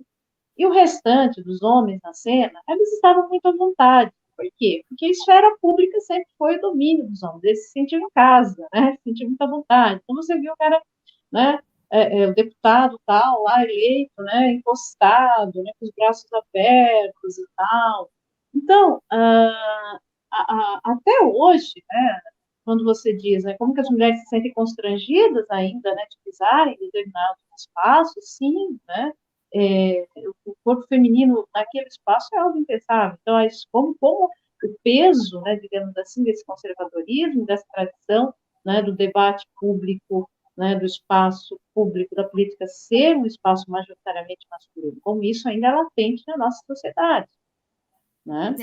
[SPEAKER 4] E o restante dos homens na cena, eles estavam muito à vontade. Por quê? Porque a esfera pública sempre foi o domínio dos homens. Eles se sentiam em casa, né? Se sentiam muito à vontade. Então, você viu o cara, né? O deputado tal, lá eleito, né? Encostado, né? Com os braços abertos e tal. Então, até hoje, né? Quando você diz, né, como que as mulheres se sentem constrangidas ainda, né? De pisarem em determinados espaços, sim, né? O corpo feminino naquele espaço é algo impensável. Então, como o peso, né, digamos assim, desse conservadorismo, dessa tradição, né, do debate público, né, do espaço público, da política ser um espaço majoritariamente masculino, como isso ainda é latente na nossa sociedade. Né?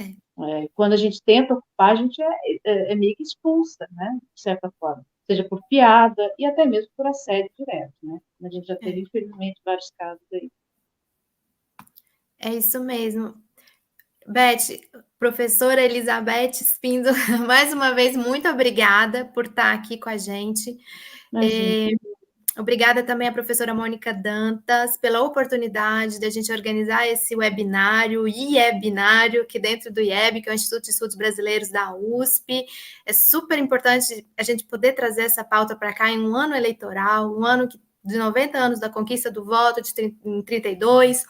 [SPEAKER 4] Quando a gente tenta ocupar, a gente é meio que expulsa, né, de certa forma, seja por piada e até mesmo por assédio direto. Né? A gente já teve, infelizmente, vários casos aí.
[SPEAKER 3] É isso mesmo. Beth, professora Elizabeth Spindler, mais uma vez, muito obrigada por estar aqui com a gente. Obrigada também à professora Mônica Dantas pela oportunidade de a gente organizar esse webinário, IEBinário, aqui dentro do IEB, que é o Instituto de Estudos Brasileiros da USP. É super importante a gente poder trazer essa pauta para cá em um ano eleitoral, um ano de 90 anos da conquista do voto, em 32,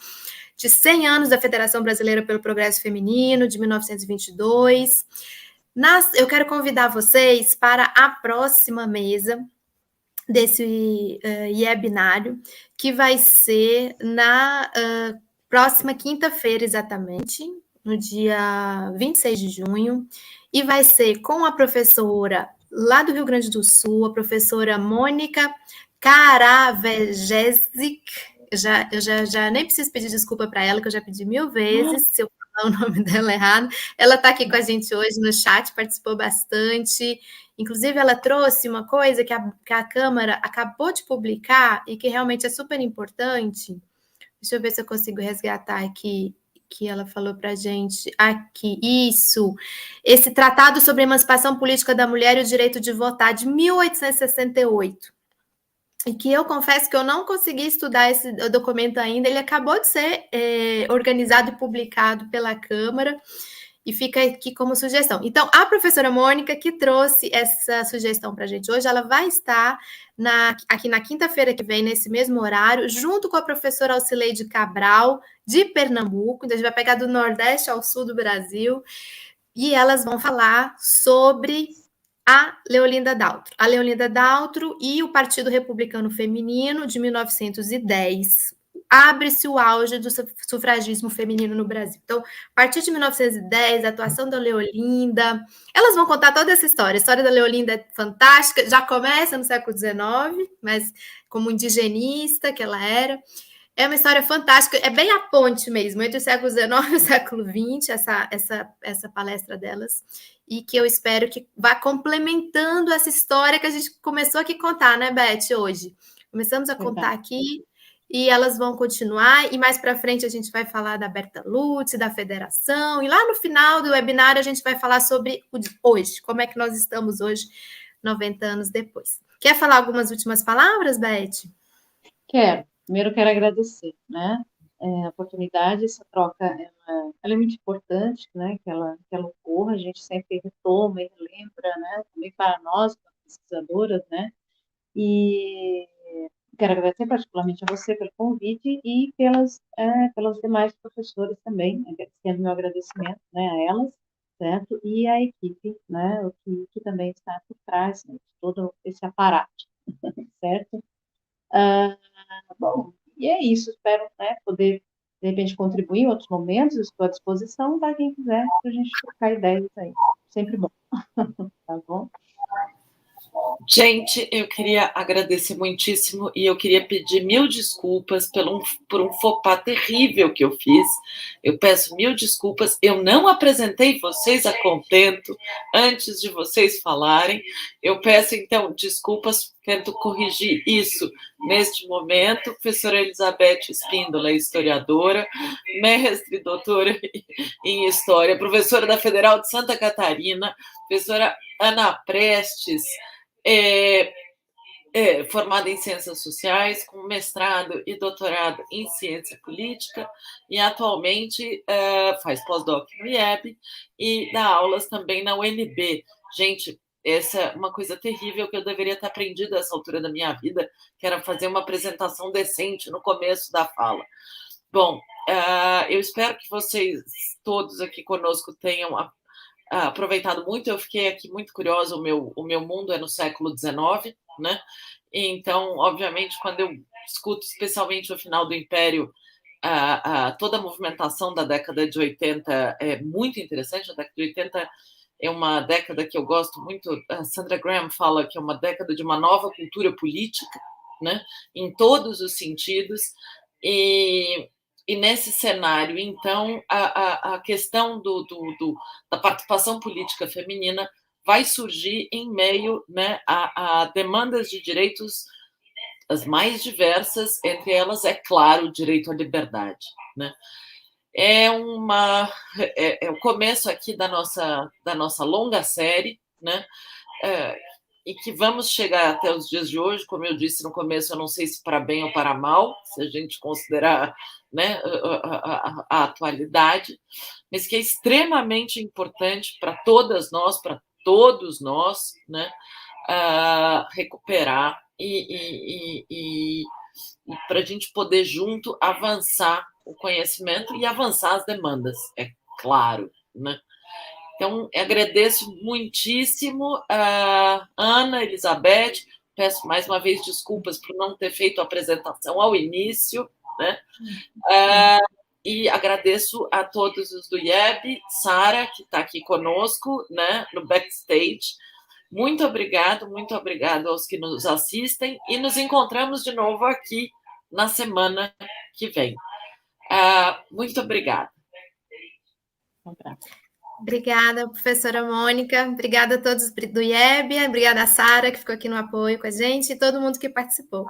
[SPEAKER 3] de 100 anos da Federação Brasileira pelo Progresso Feminino, de 1922. Eu quero convidar vocês para a próxima mesa desse webinário, que vai ser na próxima quinta-feira, exatamente, no dia 26 de junho, e vai ser com a professora lá do Rio Grande do Sul, a professora Mônica Karavejesic. Eu já nem preciso pedir desculpa para ela, que eu já pedi 1000 vezes, se eu falar o nome dela errado. Ela está aqui com a gente hoje no chat, participou bastante. Inclusive, ela trouxe uma coisa que a Câmara acabou de publicar e que realmente é super importante. Deixa eu ver se eu consigo resgatar aqui, que ela falou para a gente. Aqui, isso. Esse Tratado sobre a Emancipação Política da Mulher e o Direito de Votar, de 1868. E que eu confesso que eu não consegui estudar esse documento ainda. Ele acabou de ser organizado e publicado pela Câmara. E fica aqui como sugestão. Então, a professora Mônica, que trouxe essa sugestão para a gente hoje, ela vai estar aqui na quinta-feira que vem, nesse mesmo horário, junto com a professora Alcileide Cabral, de Pernambuco. Então, a gente vai pegar do Nordeste ao Sul do Brasil. E elas vão falar sobre a Leolinda Daltro. A Leolinda Daltro e o Partido Republicano Feminino, de 1910. Abre-se o auge do sufragismo feminino no Brasil. Então, a partir de 1910, a atuação da Leolinda, elas vão contar toda essa história. A história da Leolinda é fantástica, já começa no século XIX, mas como indigenista que ela era. É uma história fantástica, é bem a ponte mesmo, entre o século XIX e o século XX, essa palestra delas, e que eu espero que vá complementando essa história que a gente começou aqui a contar, né, Beth, hoje. Começamos a contar aqui, e elas vão continuar, e mais para frente a gente vai falar da Berta Lutz, da federação, e lá no final do webinário a gente vai falar sobre hoje, como é que nós estamos hoje, 90 anos depois. Quer falar algumas últimas palavras, Beth?
[SPEAKER 4] Quero. Primeiro, quero agradecer, né? A oportunidade, essa troca, ela é muito importante, né? Que ela ocorra, a gente sempre retoma e relembra, né? Também para nós, pesquisadoras, né? E quero agradecer particularmente a você pelo convite e pelas demais professoras também, agradecendo meu agradecimento, né? A elas, certo? E a equipe, né? Que também está por trás, né, de todo esse aparato, certo? Bom, e é isso, espero, né, poder, de repente, contribuir em outros momentos, estou à disposição para quem quiser, para a gente trocar ideias aí, sempre bom, tá bom?
[SPEAKER 2] Gente, eu queria agradecer muitíssimo e eu queria pedir 1000 desculpas por um faux pas terrível que eu fiz. Eu peço 1000 desculpas. Eu não apresentei vocês a contento antes de vocês falarem. Eu peço, então, desculpas tento corrigir isso neste momento. Professora Elizabeth Espíndola, historiadora, mestre, doutora em História, professora da Federal de Santa Catarina, professora Ana Prestes, formada em Ciências Sociais, com mestrado e doutorado em Ciência Política, e atualmente faz pós-doc no IEB e dá aulas também na UNB. Gente, essa é uma coisa terrível que eu deveria ter aprendido a essa altura da minha vida, que era fazer uma apresentação decente no começo da fala. Bom, eu espero que vocês todos aqui conosco tenham aproveitado muito. Eu fiquei aqui muito curiosa, o meu mundo é no século XIX, né? Então, obviamente, quando eu escuto especialmente o final do Império, toda a movimentação da década de 80 é muito interessante. A década de 80 é uma década que eu gosto muito. A Sandra Graham fala que é uma década de uma nova cultura política, né? Em todos os sentidos. E nesse cenário, então, a questão da participação política feminina vai surgir em meio, né, a demandas de direitos as mais diversas, entre elas, é claro, o direito à liberdade, né? É o começo aqui da nossa longa série, né? E que vamos chegar até os dias de hoje. Como eu disse no começo, eu não sei se para bem ou para mal, se a gente considerar, né, a atualidade, mas que é extremamente importante para todas nós, para todos nós, né, recuperar e para a gente poder junto avançar o conhecimento e avançar as demandas, é claro, né? Então, agradeço muitíssimo a Ana, Elizabeth, peço mais uma vez desculpas por não ter feito a apresentação ao início, né? E agradeço a todos os do IEB, Sara, que está aqui conosco, né, no backstage. Muito obrigado aos que nos assistem e nos encontramos de novo aqui na semana que vem. Muito obrigada.
[SPEAKER 3] Obrigada, professora Mônica. Obrigada a todos do IEB. Obrigada a Sara, que ficou aqui no apoio com a gente, e todo mundo que participou.